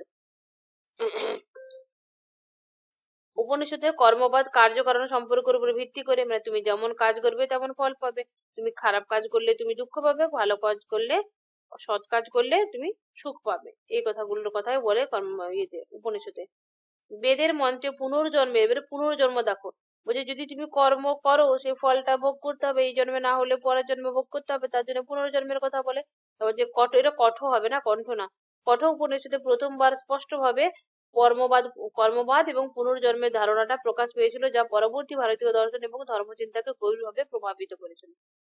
উপনিষদে কর্মবাদ কার্যকারণ সম্পর্কের উপর ভিত্তি করে, মানে তুমি যেমন কাজ করবে তেমন ফল পাবে। তুমি খারাপ কাজ করলে তুমি দুঃখ পাবে, ভালো কাজ করলে সৎ কাজ করলে তুমি সুখ পাবে। এই কথাগুলোর কথাই বলে উপনিষদে। বেদের মন্ত্রে পুনর্জন্মে, এবারে পুনর্জন্ম দেখো, বলছে যদি তুমি কর্ম করো সেই ফলটা ভোগ করতে হবে, এই জন্মে না হলে পরের জন্মে ভোগ করতে হবে, তার জন্য পুনর্জন্মের কথা বলে। তারপর যে এটা কঠ হবে না, কণ্ঠ না, কঠ উপনিষদে প্রথমবার স্পষ্ট ভাবে কর্মবাদ এবং পুনর্জন্মের ধারণাটা প্রকাশ পেয়েছিল, যা পরবর্তী ভারতীয় দর্শন এবং ধর্মচিন্তাকে গভীরভাবে প্রভাবিত করেছিল।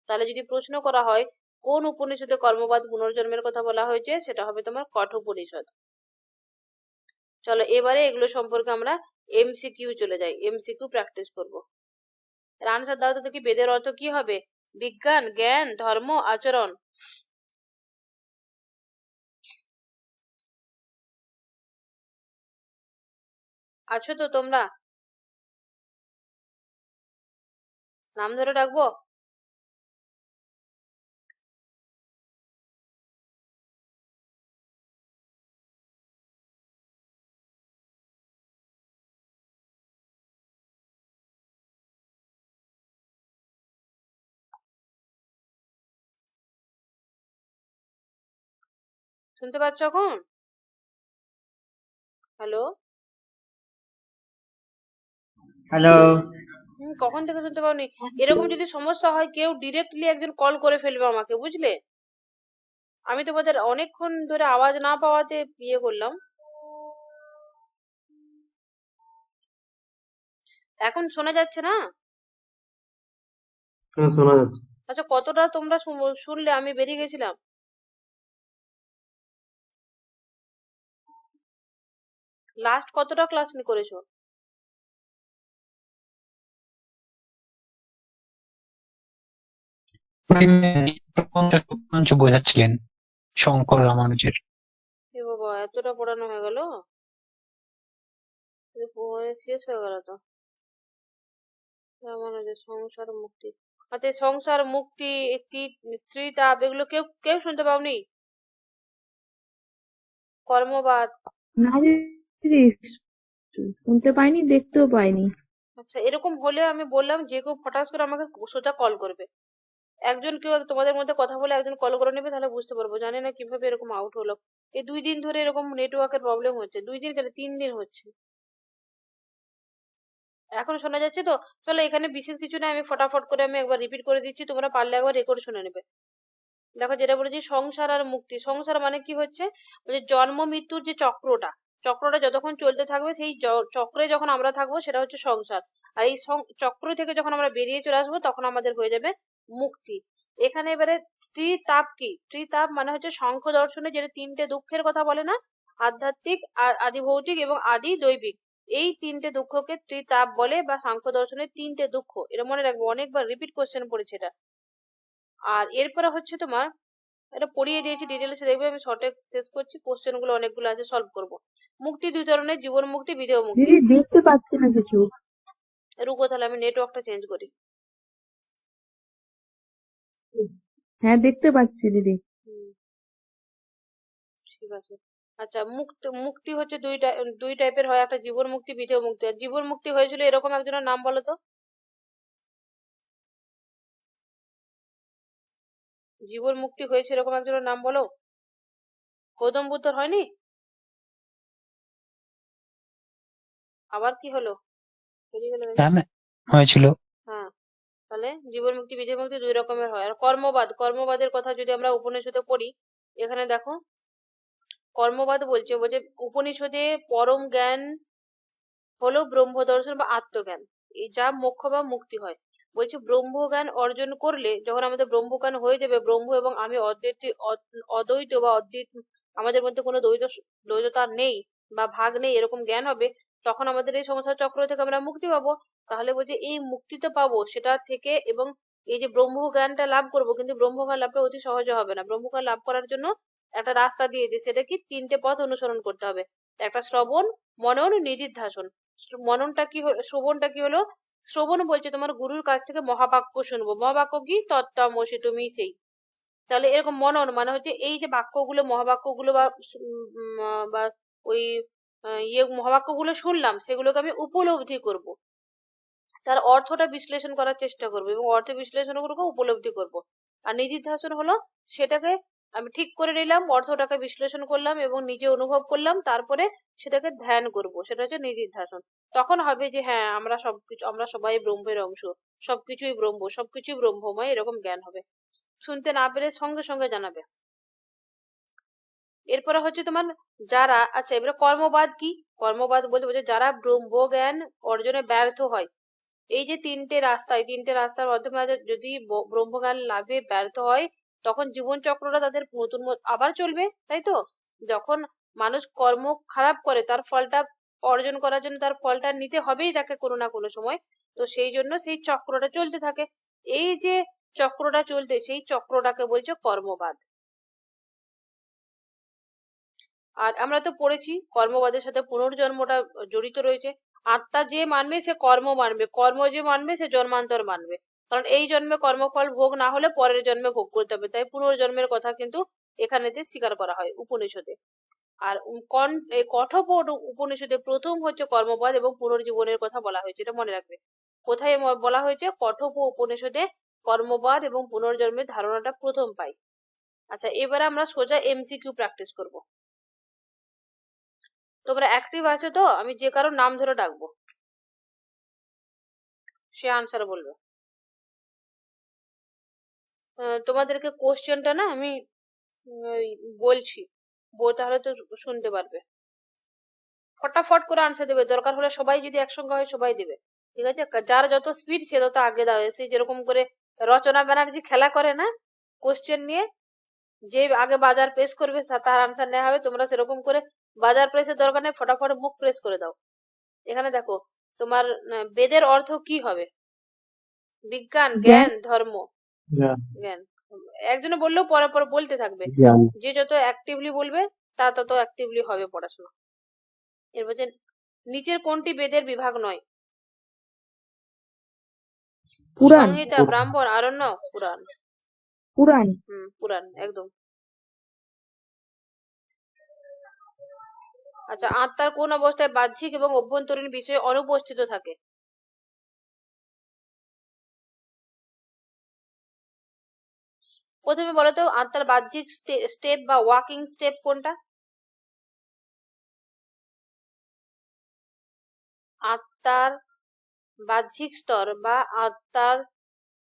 তাহলে যদি প্রশ্ন করা হয় কোন উপনিষদে কর্মবাদ পুনর্জন্মের কথা বলা হয়েছে, সেটা হবে তোমার কঠোপনিষদ। চলো এবারে এগুলো সম্পর্কে আমরা এমসিকিউ চলে যাই, এমসিকিউ প্র্যাকটিস করব। আনসার দাও তো, কি বেদের অর্থ কি হবে? বিজ্ঞান, জ্ঞান, ধর্ম, আচরণ। আছো তো তোমরা? নাম ধরে ডাকবো? শুনতে পাচ্ছ এখন? হ্যালো? হ্যালো। কখন থেকে শুনতে পাওনি? এরকম যদি সমস্যা হয় কেউ ডিরেক্টলি একজন কল করে ফেলবে আমাকে, বুঝলে? আমি তোমাদের অনেকক্ষণ ধরে আওয়াজ না পাওয়াতে ইয়ে করলাম। এখন শোনা যাচ্ছে না? হ্যাঁ, শোনা যাচ্ছে। আচ্ছা, কতটা তোমরা শুনলে? আমি বেরিয়ে গেছিলাম। লাস্ট কতটা ক্লাস করেছো? প্রপঞ্চ বোঝাচ্ছিলেন শঙ্কর রামানুজের। এ বাবা, এতটা পড়ানো হয়ে গেল? পরে শেষ হয়ে গেল তো। রামানুজের সংসার মুক্তি। আচ্ছা, এই সংসার মুক্তি, একটি ত্রিতাপ, এগুলো কেউ কেউ শুনতে পাওনি? কর্মবাদ। না দিদি, শুনতে পাইনি, দেখতেও পাইনি। আচ্ছা, এরকম হলে আমি বললাম যে কেউ ফটাস করে আমাকে সোজা কল করবে। একজন কেউ তোমাদের মধ্যে কথা বলে একজন কল করে নেবে, তাহলে বুঝতে পারবো। জানি না কিভাবে এরকম আউট হলো। এই 2 দিন ধরে এরকম নেটওয়ার্কের প্রবলেম হচ্ছে। 2 দিন কেন, 3 দিন হচ্ছে। এখন শোনা যাচ্ছে তো? চলো, এখানে বিশেষ কিছু না, আমি ফটাফট করে আমি একবার রিপিট করে দিচ্ছি, তোমরা পারলে একবার রেকর্ড শুনে নেবে। দেখো, যেটা বলেছি সংসার আর মুক্তি। সংসার মানে কি হচ্ছে, ওই যে জন্ম মৃত্যুর যে চক্রটা, চক্রটা যতক্ষণ চলতে থাকবে, সেই চক্রে যখন আমরা থাকবো সেটা হচ্ছে সংসার। আর এই চক্র থেকে যখন আমরা বেরিয়ে চলে আসবো তখন আমাদের হয়ে যাবে মুক্তি। এখানে এবারে ত্রিতাপ কি? ত্রিতাপ মানে হচ্ছে সাংখ্য দর্শনে যেটা 3টে দুঃখের কথা বলে না, আধ্যাত্মিক, আদি ভৌতিক এবং আদি দৈবিক। এই 3টে দুঃখকে ত্রিতাপ বলে, বা সাংখ্য দর্শনের 3টে দুঃখ। এটা মনে রাখবো, অনেকবার রিপিট কোশ্চেন পড়েছে এটা। আর এরপরে হচ্ছে তোমার, এটা পড়িয়ে দিয়েছি ডিটেলসে, দেখবে আমি শর্টে শেষ করছি। কোশ্চেন গুলো অনেকগুলো আছে, সলভ করব। মুক্তি 2 ধরনের, জীবন মুক্তি, বিদেহ মুক্তি। দিদি দেখতে পাচ্ছি না কিছু। রুকো, তাহলে আমি নেটওয়ার্কটা চেঞ্জ করি। হ্যাঁ, দেখতে পাচ্ছি দিদি। ঠিক আছে। আচ্ছা, মুক্তি হচ্ছে দুই টাইপের হয়, একটা জীবন মুক্তি, বিদেহ মুক্তি। আর জীবন মুক্তি হয়েছিল এরকম একজনের নাম বলো তো? জীবন মুক্তি হয়েছে এরকম একজনের নাম বলো। গৌতম বুদ্ধর হয়নি? আবার কি হলো? বেরিয়ে গেল নাকি? হয়েছিল। হ্যাঁ, তাহলে জীবন মুক্তি, বিদেহ মুক্তি 2 রকমের হয়। আর কর্মবাদের কথা যদি আমরা উপনিষদে পড়ি, এখানে দেখো কর্মবাদ বলছে উপনিষদে পরম জ্ঞান হলো ব্রহ্ম দর্শন বা আত্মজ্ঞান, এই যা মোক্ষ বা মুক্তি হয়। বলছে ব্রহ্মজ্ঞান অর্জন করলে, যখন আমাদের ব্রহ্মজ্ঞান হয়ে যাবে, ব্রহ্ম এবং আমি অদ্বৈত বা অদ্বৈত, আমাদের মধ্যে কোনো দ্বৈততা নেই বা ভাগ নেই, এরকম জ্ঞান হবে, তখন আমাদের এই সংসার চক্র থেকে আমরা মুক্তি পাবো। তাহলে বলছে এই মুক্তি তো পাবো সেটা থেকে, এবং এই যে ব্রহ্মজ্ঞানটা লাভ করবো, কিন্তু ব্রহ্মজ্ঞান লাভটা অতি সহজে হবে না। ব্রহ্মজ্ঞান লাভ করার জন্য একটা রাস্তা দিয়েছে, সেটা কি? 3টে পথ অনুসরণ করতে হবে। একটা শ্রবণ, মনন, নিধিধ্যাসন। মননটা কি হলো, শ্রবণটা কি হলো? শ্রবণ বলছে তোমার গুরুর কাছ থেকে মহাবাক্য শুনবো। মহাবাক্য কি? তত্ত্বমসি তুমি সেই। তাহলে এরকম মনন মানে হচ্ছে এই যে বাক্যগুলো, মহাবাক্যগুলো বা ওই মহাবাক্যগুলো শুনলাম, সেগুলোকে আমি উপলব্ধি করব, তার অর্থটা বিশ্লেষণ করার চেষ্টা করবো, এবং অর্থ বিশ্লেষণ করবো, উপলব্ধি করব। আর নিধিধ্যাসন হলো সেটাকে আমি ঠিক করে নিলাম, অর্থটাকে বিশ্লেষণ করলাম এবং নিজে অনুভব করলাম, তারপরে সেটাকে ধ্যান করব, সেটা হচ্ছে নিধিধ্যাসন। তখন হবে যে হ্যাঁ, আমরা সবাই ব্রহ্মের অংশ, সবকিছুই ব্রহ্ম, সবকিছুই ব্রহ্মময়, এরকম জ্ঞান হবে। শুনতে না পেরে সঙ্গে সঙ্গে জানাবে। এরপরে হচ্ছে তোমার যারা, আচ্ছা এবারে কর্মবাদ কি? কর্মবাদ বলতে যারা ব্রহ্ম জ্ঞান অর্জনে ব্যর্থ হয়। এই যে 3টে রাস্তা, এই 3টে রাস্তার মাধ্যমে যদি ব্রহ্মজ্ঞান লাভে ব্যর্থ হয়, তখন জীবন চক্রটা তাদের নতুন আবার চলবে, তাই তো? যখন মানুষ কর্ম খারাপ করে, তার ফলটা অর্জন করার জন্য তার ফলটা নিতে হবেই তাকে কোনো না কোনো সময়। তো সেই জন্য সেই চক্রটা চলতে থাকে। এই যে চক্রটা চলতে, সেই চক্রটাকে বলছে কর্মবাদ। আর আমরা তো পড়েছি কর্মবাদের সাথে পুনর্জন্মটা জড়িত রয়েছে। আত্মা যে মানবে সে কর্ম মানবে, কর্ম যে মানবে সে জন্মান্তর মানবে, কারণ এই জন্মে কর্মফল ভোগ না হলে পরের জন্মে ভোগ করতে হবে। তাই পুনর্জন্মের কথা কিন্তু এখানেতে স্বীকার করা হয় উপনিষদে। আর কঠোপ উপনিষদে প্রথম হচ্ছে কর্মবাদ এবং পুনর্জীবনের কথা বলা হয়েছে, এটা মনে রাখবে। কোথায় বলা হয়েছে? কঠোপ উপনিষদে কর্মবাদ এবং পুনর্জন্মের ধারণাটা প্রথম পাই। আচ্ছা, এবারে আমরা সোজা এমসিকিউ প্র্যাকটিস করব। তোমরা অ্যাক্টিভ আছো তো? আমি যে কারোর নাম ধরে ডাকবো, সে আনসার বলবে। তোমাদেরকে কোশ্চেনটা না আমি বলছি, তাহলে তো শুনতে পারবে। ফটাফট করে আনসার দেবে, দরকার হলে সবাই যদি একসঙ্গে হয় সবাই দেবে, ঠিক আছে? যার যত স্পিড সে তত আগে দাও। সেই যেরকম করে রচনা ব্যানার্জি খেলা করে না কোশ্চেন নিয়ে, যে আগে বাজার প্রেস করবে তার আনসার নেওয়া হবে। তোমরা সেরকম করে বাজার প্রেসের দরকার নেই, ফটাফট মুখ প্রেস করে দাও। এখানে দেখো, তোমার বেদের অর্থ কি হবে? বিজ্ঞান, জ্ঞান, ধর্ম। জ্ঞান। একজনে বললেও পরে পরে বলতে থাকবে, যে যত অ্যাক্টিভলি বলবে তা তত অ্যাক্টিভলি হবে পড়াশোনা। এর বলছে নিচের কোনটি বেদের বিভাগ নয়? পুরাণ। সংহিতা, ব্রাহ্মণ, আরণ্যক, পুরাণ। পুরাণ। পুরাণ একদম। আচ্ছা, আত্মার কোন অবস্থায় বাহ্যিক এবং অভ্যন্তরীণ বিষয়ে অনুপস্থিত থাকে? প্রথমে বলো তো, আত্মার বাহ্যিক স্টেপ বা ওয়াকিং স্টেপ কোনটা? আত্মার বাহ্যিক স্তর বা আত্মার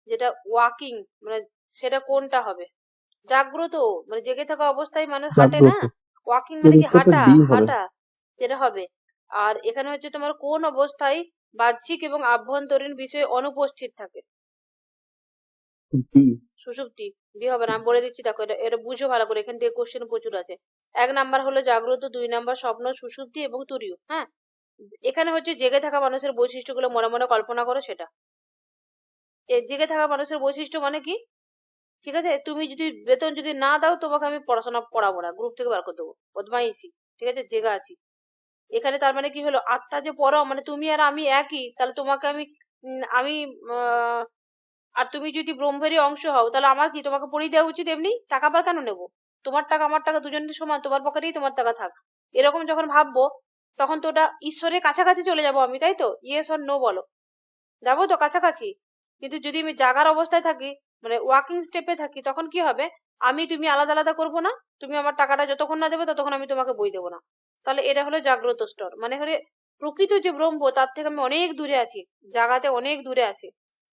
যেটা ওয়াকিং, মানে সেটা কোনটা হবে? জাগ্রত, মানে জেগে থাকা অবস্থায় মানুষ হাঁটে না, ওয়াকিং মানে কি হাঁটা, হাঁটা, সেটা হবে। আর এখানে হচ্ছে তোমার কোন অবস্থায় বাহ্যিক এবং আভ্যন্তরীণ বিষয়ে অনুপস্থিত থাকে? সুষুপ্তি। বি হবে না, আমি বলে দিচ্ছি, দেখো এটা বুঝো ভালো করে, এখান থেকে কোশ্চেন প্রচুর আছে। 1 নাম্বার হলো জাগ্রত, 2 নাম্বার স্বপ্ন, সুষুপ্তি এবং তুরীয়। হ্যাঁ, এখানে হচ্ছে জেগে থাকা মানুষের বৈশিষ্ট্যগুলো মনে মনে কল্পনা করো। সেটা জেগে থাকা মানুষের বৈশিষ্ট্য মানে কি? ঠিক আছে, তুমি যদি বেতন যদি না দাও, তোমাকে আমি পড়াশোনা পড়াবো না, গ্রুপ থেকে বার করে দেবো, বদমাইশি। ঠিক আছে, জেগা আছি এখানে। তার মানে কি হলো? আত্মা যে পর, মানে তুমি আর আমি একই, তাহলে তোমাকে আমি আমি আর তুমি যদি ব্রহ্মেরই অংশ হও, তাহলে আমার কি তোমাকে পড়িয়ে দেওয়া উচিত? এমনি টাকা আবার কেন নেবো? তোমার টাকা আমার টাকা দুজনের সমান, তোমার পকেটেই তোমার টাকা থাক, এরকম যখন ভাববো, তখন তো ওটা ঈশ্বরের কাছাকাছি চলে যাবো আমি, তাই তো? ইয়েস অর নো বলো, যাবো তো কাছাকাছি। কিন্তু যদি আমি জাগার অবস্থায় থাকি, মানে ওয়াকিং স্টেপে থাকি, তখন কি হবে? আমি তুমি আলাদা আলাদা করবো না, তুমি আমার টাকাটা যতক্ষণ না দেবে ততক্ষণ আমি তোমাকে বই দেবো না। তাহলে এটা হলো জাগ্রত স্তর, মানে হলে প্রকৃত যে ব্রহ্ম তার থেকে আমি অনেক দূরে আছি, জাগাতে অনেক দূরে আছি।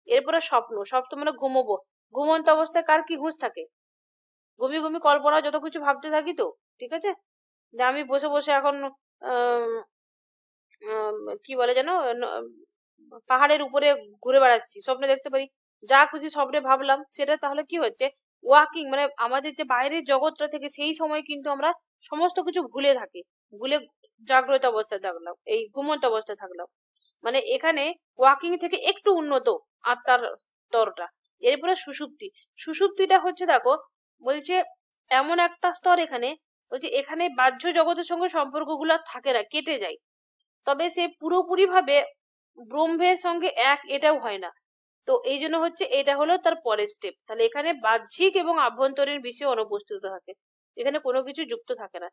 এরপরে স্বপ্ন, স্বপ্ন মানে ঘুমোবো। ঘুমন্ত অবস্থায় কার কি হুঁশ থাকে? ঘুমি ঘুমি কল্পনা যত কিছু ভাবতে থাকি তো, ঠিক আছে? যে আমি বসে বসে এখন কি বলে যেন, পাহাড়ের উপরে ঘুরে বেড়াচ্ছি, স্বপ্নে দেখতে পারি, যা খুশি স্বপ্নে ভাবলাম সেটা। তাহলে কি হচ্ছে? ওয়াকিং, মানে আমাদের যে বাইরের জগৎটা থেকে সেই সময় কিন্তু আমরা সমস্ত কিছু ভুলে থাকি, ভুলে জাগ্রত অবস্থায় থাকলাম, এই ঘুমন্ত অবস্থায় থাকলাম। মানে এখানে ওয়াকিং থেকে একটু উন্নত আত্মার স্তরটা। এরপরে সুষুপ্তি। সুষুপ্তিটা হচ্ছে দেখো, বলছে এমন একটা স্তর এখানে, বলছে এখানে বাহ্য জগতের সঙ্গে সম্পর্কগুলো থাকে না, কেটে যায়। তবে সে পুরোপুরি ভাবে ব্রহ্মের সঙ্গে এক, এটাও হয় না। তো এই জন্য হচ্ছে এটা হলো তার পরের স্টেপ। তাহলে এখানে বাহ্যিক এবং আভ্যন্তরীণ বিষয় অনুপস্থিত থাকে, এখানে কোনো কিছু যুক্ত থাকে না।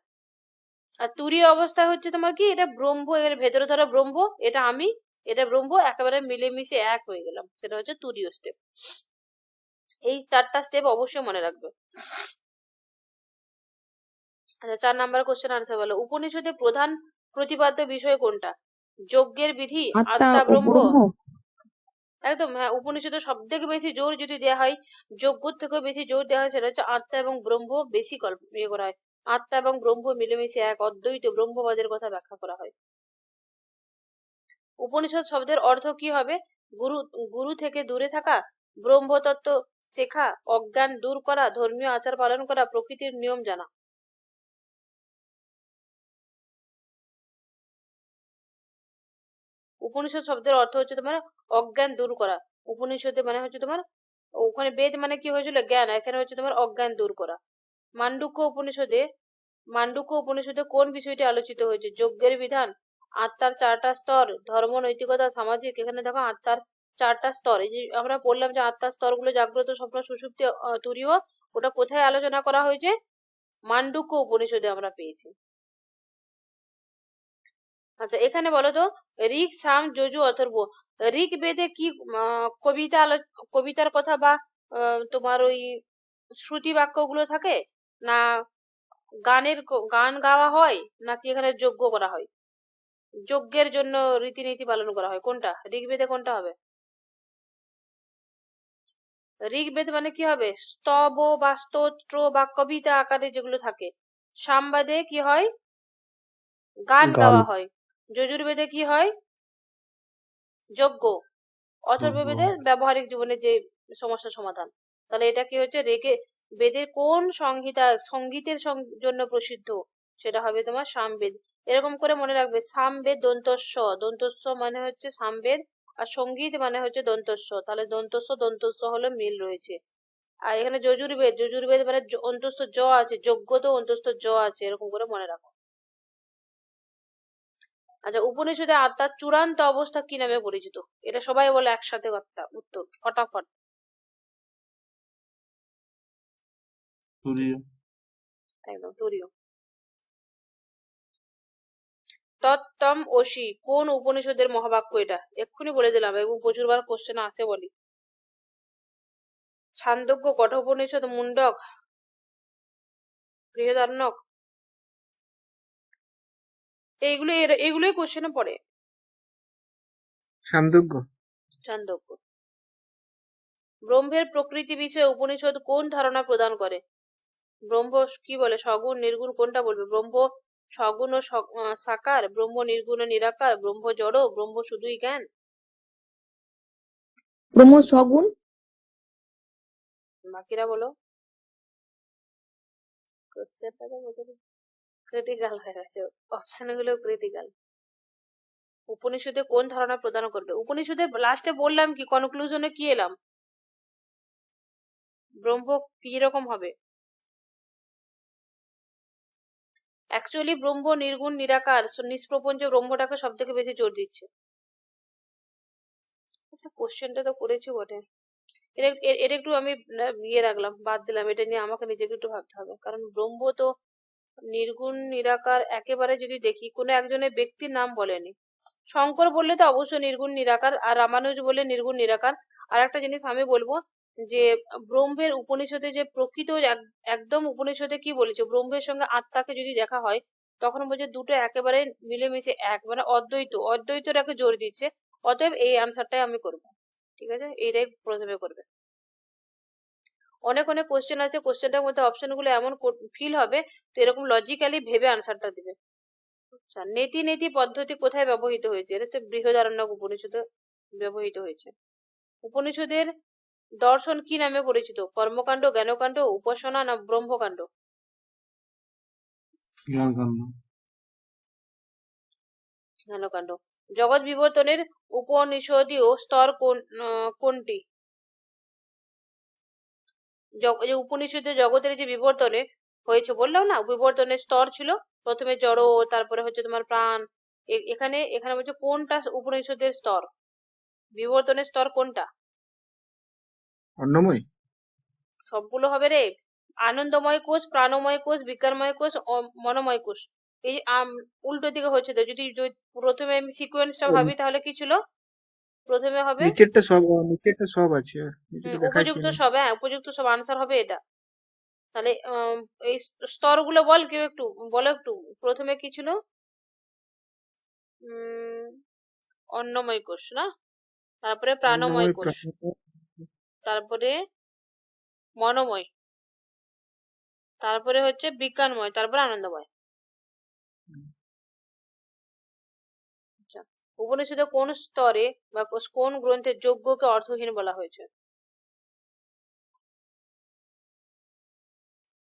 আর তুরীয় অবস্থা হচ্ছে তোমার কি, এটা ব্রহ্ম, এর ভেতরে ধরো ব্রহ্ম, এটা আমি, এটা ব্রহ্ম, একেবারে মিলেমিশে এক হয়ে গেলাম, সেটা হচ্ছে তুরীয় স্টেপ। এই 4টা স্টেপ অবশ্যই মনে রাখবে। আচ্ছা, 4 নাম্বার কোশ্চেন আনসার বলো। উপনিষদে প্রধান প্রতিপাদ্য বিষয় কোনটা? যজ্ঞের বিধি, আত্মা আত্মা, ও ব্রহ্ম। ব্রহ্ম। একদম, হ্যাঁ। উপনিষদে সব থেকে বেশি জোর যদি দেওয়া হয়, যজ্ঞর থেকেও বেশি জোর দেওয়া হয়, সেটা হচ্ছে আত্মা এবং ব্রহ্ম বেশি ইয়ে করা হয়। আত্মা এবং ব্রহ্ম মিলেমিশে এক অদ্বৈত ব্রহ্মবাদের কথা ব্যাখ্যা করা হয়। উপনিষদ শব্দের অর্থ কি হবে? গুরু, গুরু থেকে দূরে থাকা, ব্রহ্মতত্ত্ব শেখা, অজ্ঞান দূর করা, ধর্মীয় আচার পালন করা, প্রকৃতির নিয়ম জানা। উপনিষদ শব্দের অর্থ হচ্ছে তোমার অজ্ঞান দূর করা। উপনিষদে মানে হচ্ছে তোমার ওখানে বেদ মানে কি হয়েছিল, জ্ঞান, এখানে হচ্ছে তোমার অজ্ঞান দূর করা। মান্ডুক্য উপনিষদে কোন বিষয়টি আলোচিত হয়েছে? যজ্ঞের বিধান, আত্মার 4টা স্তর, ধর্ম, নৈতিকতা, সামাজিক। এখানে দেখো আত্মার 4টা স্তর, এই যে আমরা বললাম যে আত্মার স্তরগুলো জাগ্রত, স্বপ্ন, সুষুপ্তি, তুরীয়, ওটা কোথায় আলোচনা করা হয়েছে? মান্ডুক্য উপনিষদে আমরা পেয়েছি। আচ্ছা এখানে বলো তো, ঋক, সাম, যজু, অথর্ব, ঋক বেদে কি কবিতার কথা বা তোমার ওই শ্রুতি বাক্যগুলো থাকে, না গান গাওয়া হয়, নাকি এখানে যজ্ঞ করা হয়, যজ্ঞের জন্য রীতিনীতি পালন করা হয়? কোনটা ঋগ্বেদে, কোনটা হবে? ঋগ্বেদ মানে কি হবে? স্তব বা স্তোত্র বা কবিতা আকারে যেগুলো থাকে। সামবেদে কি হয়? গান গাওয়া হয়। যজুর্বেদে কি হয়? যজ্ঞ। অথর্ববেদে ব্যবহারিক জীবনে যে সমস্যার সমাধান। তাহলে এটা কি হচ্ছে, বেদের কোন সঙ্গীতের জন্য প্রসিদ্ধ? সেটা হবে তোমার সামবেদ। এরকম করে মনে রাখবে, সামবেদ দন্তস্ব মানে হচ্ছে সামবেদ, আর সঙ্গীত মানে হচ্ছে দন্তস্ব। তাহলে দন্তস্ব হলো মিল রয়েছে। আর এখানে যজুর্বেদ মানে অন্তস্থ জ আছে, যজ্ঞ তো অন্তস্থ জ আছে, এরকম করে মনে রাখো। আচ্ছা, উপনিষদে আত্মার চূড়ান্ত অবস্থা কি নামে পরিচিত? এটা সবাই বলে একসাথে আত্মা, উত্তর ফটাফট। একদম তুরীয়। তত্তম অসি কোন উপনিষদের মহাবাক্য? এটা এক্ষুনি বলে দিলাম, এবং প্রচুরবার কোশ্চেন আসে বলি। ছান্দোগ্য, কঠোপনিষদ, মুন্ডক, বৃহদারণ্যক, এইগুলোই কোশ্চেনে পড়ে। ছান্দোগ্য। ব্রহ্মের প্রকৃতি বিষয়ে উপনিষদ কোন ধারণা প্রদান করে? ব্রহ্ম কি বলে, সগুণ, নির্গুণ, কোনটা বলবে? ব্রহ্ম সগুণ ও সাকার, ব্রহ্ম নির্গুণ ও নিরাকার, ব্রহ্ম জড়, ব্রহ্ম শুধুই জ্ঞান। ব্রহ্ম সগুণ। বাকিরা বলো। কোশ্চেনটা তো ক্রিটিক্যাল হয়ে গেছে, অপশন গুলো ক্রিটিক্যাল। উপনিষদে কোন ধারণা প্রদান করবে? উপনিষদে লাস্টে বললাম কি, কনক্লুশনে কি এলাম? ব্রহ্ম কি রকম হবে? অ্যাকচুয়ালি ব্রহ্ম নির্গুণ, নিরাকার, নিষ্প্রপঞ্চ ব্রহ্মটাকে সব থেকে বেশি জোর দিচ্ছে। আচ্ছা কোশ্চেনটা তো করেছি বটে, এটা একটু আমি রাখলাম, বাদ দিলাম, এটা নিয়ে আমাকে নিজেকে একটু ভাবতে হবে। কারণ ব্রহ্ম তো নির্গুণ, নিরাকার, একেবারে যদি দেখি কোনো একজনের ব্যক্তির নাম বলেনি। শঙ্কর বললে তো অবশ্যই নির্গুণ নিরাকার, আর রামানুজ বললে নির্গুণ নিরাকার। আর একটা জিনিস আমি বলবো, যে ব্রহ্মের উপনিষদে যে প্রকৃত একদম উপনিষদে কি বলেছে, ব্রহ্মের সঙ্গে আত্মাকে যদি দেখা হয়, তখন বলছে দুটো একেবারে মিলেমিশে এক, মানে অদ্বৈতটাকে জোর দিচ্ছে। অতএব এই আনসারটাই আমি করবো, ঠিক আছে? এইটাই প্রথমে করবে। অনেক অনেক কোশ্চেন আছে, কোশ্চেনটার মধ্যে অপশন গুলো এমন ফিল হবে, তো এরকম লজিক্যালি ভেবে আনসারটা দিবে। আচ্ছা, নেতি পদ্ধতি কোথায় ব্যবহৃত হয়েছে? এটা তো বৃহদারণ্যক উপনিষদে ব্যবহৃত হয়েছে। উপনিষদের দর্শন কি নামে পরিচিত? কর্মকাণ্ড, জ্ঞানকাণ্ড, উপাসনা, না ব্রহ্মকাণ্ড? জ্ঞানকাণ্ড। জগৎ বিবর্তনের উপনিষদীয় স্তর কোনটি? উপনিষদে জগতের যে বিবর্তনে হয়েছে, বললাম না, বিবর্তনের স্তর ছিল, প্রথমে জড়, তারপরে হচ্ছে তোমার প্রাণ। এখানে এখানে বলছে কোনটা উপনিষদের স্তর, বিবর্তনের স্তর কোনটা? অন্নময়। সবগুলো হবে রে। আনন্দময় কোষ, প্রাণময় কোষ, বিজ্ঞানময় কোষ, মনোময় কোষ। এই উল্টো দিকে হচ্ছে তো, যদি প্রথমে আমি সিকোয়েন্সটা ভাবি, তাহলে কি ছিল? প্রথমে হবে নিচেরটা সব আছে, উপযুক্ত সব, হ্যাঁ উপযুক্ত সব আনসার হবে এটা। তাহলে এই স্তরগুলো বল কেউ একটু, বলো একটু। প্রথমে কি ছিল? অন্নময় কোষ না, তারপরে প্রাণময় কোষ, তারপরে মনোময়, তারপরে হচ্ছে বিজ্ঞানময়, তারপরে আনন্দময়। আচ্ছা, উপনিষদে কোন স্তরে বা কোন গ্রন্থে যজ্ঞকে অর্থহীন বলা হয়েছে?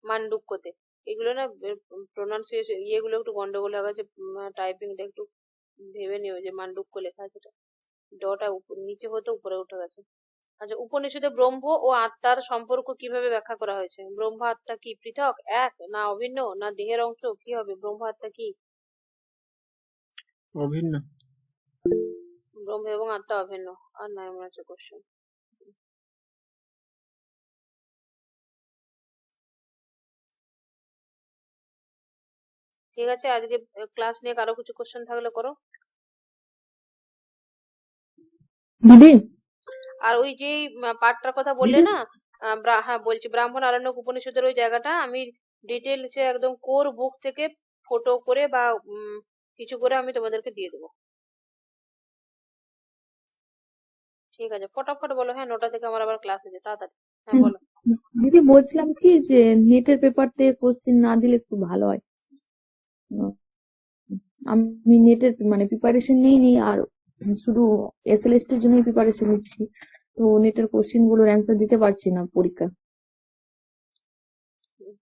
মান্ডুক্যতে। এগুলো না প্রোনাউন্সিয়েশন ইয়েগুলো একটু গন্ডগোল হয়ে গেছে, টাইপিংটা একটু ভেবে নিও, যে মান্ডুক্য লেখা আছে, ডটা নিচে হতে উপরে উঠে গেছে। আচ্ছা, উপনিষদে ব্রহ্ম ও আত্মার সম্পর্ক কিভাবে ব্যাখ্যা করা হয়েছে? ব্রহ্ম আত্মা কি পৃথক, এক, না অভিন্ন, না দেহের অংশ? কি হবে? ব্রহ্ম আত্মা কি? অভিন্ন। ব্রহ্ম এবং আত্মা অভিন্ন। আর নাই মনে হচ্ছে কোশ্চেন। ঠিক আছে, আজকে ক্লাস নিয়ে কারো কিছু কোশ্চেন থাকলে করো। দিদি আর ওই যে পাঠটার কথা বললে না, হ্যাঁ বলছি, ব্রাহ্মণ আরণ্যক উপনিষদের ওই জায়গাটা আমি ডিটেলসে একদম কোর বুক থেকে ফটো করে বা কিছু করে আমি তোমাদেরকে দিয়ে দেবো। ঠিক আছে, ফটাফট বলো। হ্যাঁ, 9টা থেকে আমার আবার ক্লাস আছে, তাড়াতাড়ি। হ্যাঁ বলো। দিদি বলছিলাম কি যে নেটের পেপার থেকে কোশ্চেন না দিলে একটু ভালো হয়। উম, আমি নেটের মানে প্রিপারেশন নিইনি, আর শুধু এসএলএসটি এর জন্য প্রিপারেশন নিচ্ছি, তো নেটের কোশ্চেন গুলোর অ্যান্সার দিতে পারছি না পরীক্ষা।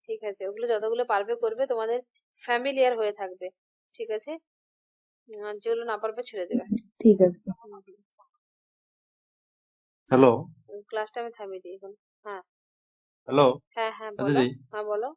ঠিক আছে, ওগুলো যতগুলো পারবে করবে, তোমাদের ফ্যামিলিয়ার হয়ে থাকবে। ঠিক আছে, আর যেগুলো না পারবে ছেড়ে দেবে। ঠিক আছে। হ্যালো ক্লাসটা আমি থামিয়ে দিই এখন। হ্যাঁ হ্যালো হ্যাঁ হ্যাঁ হ্যাঁ বলো। দিদি হ্যাঁ বলো।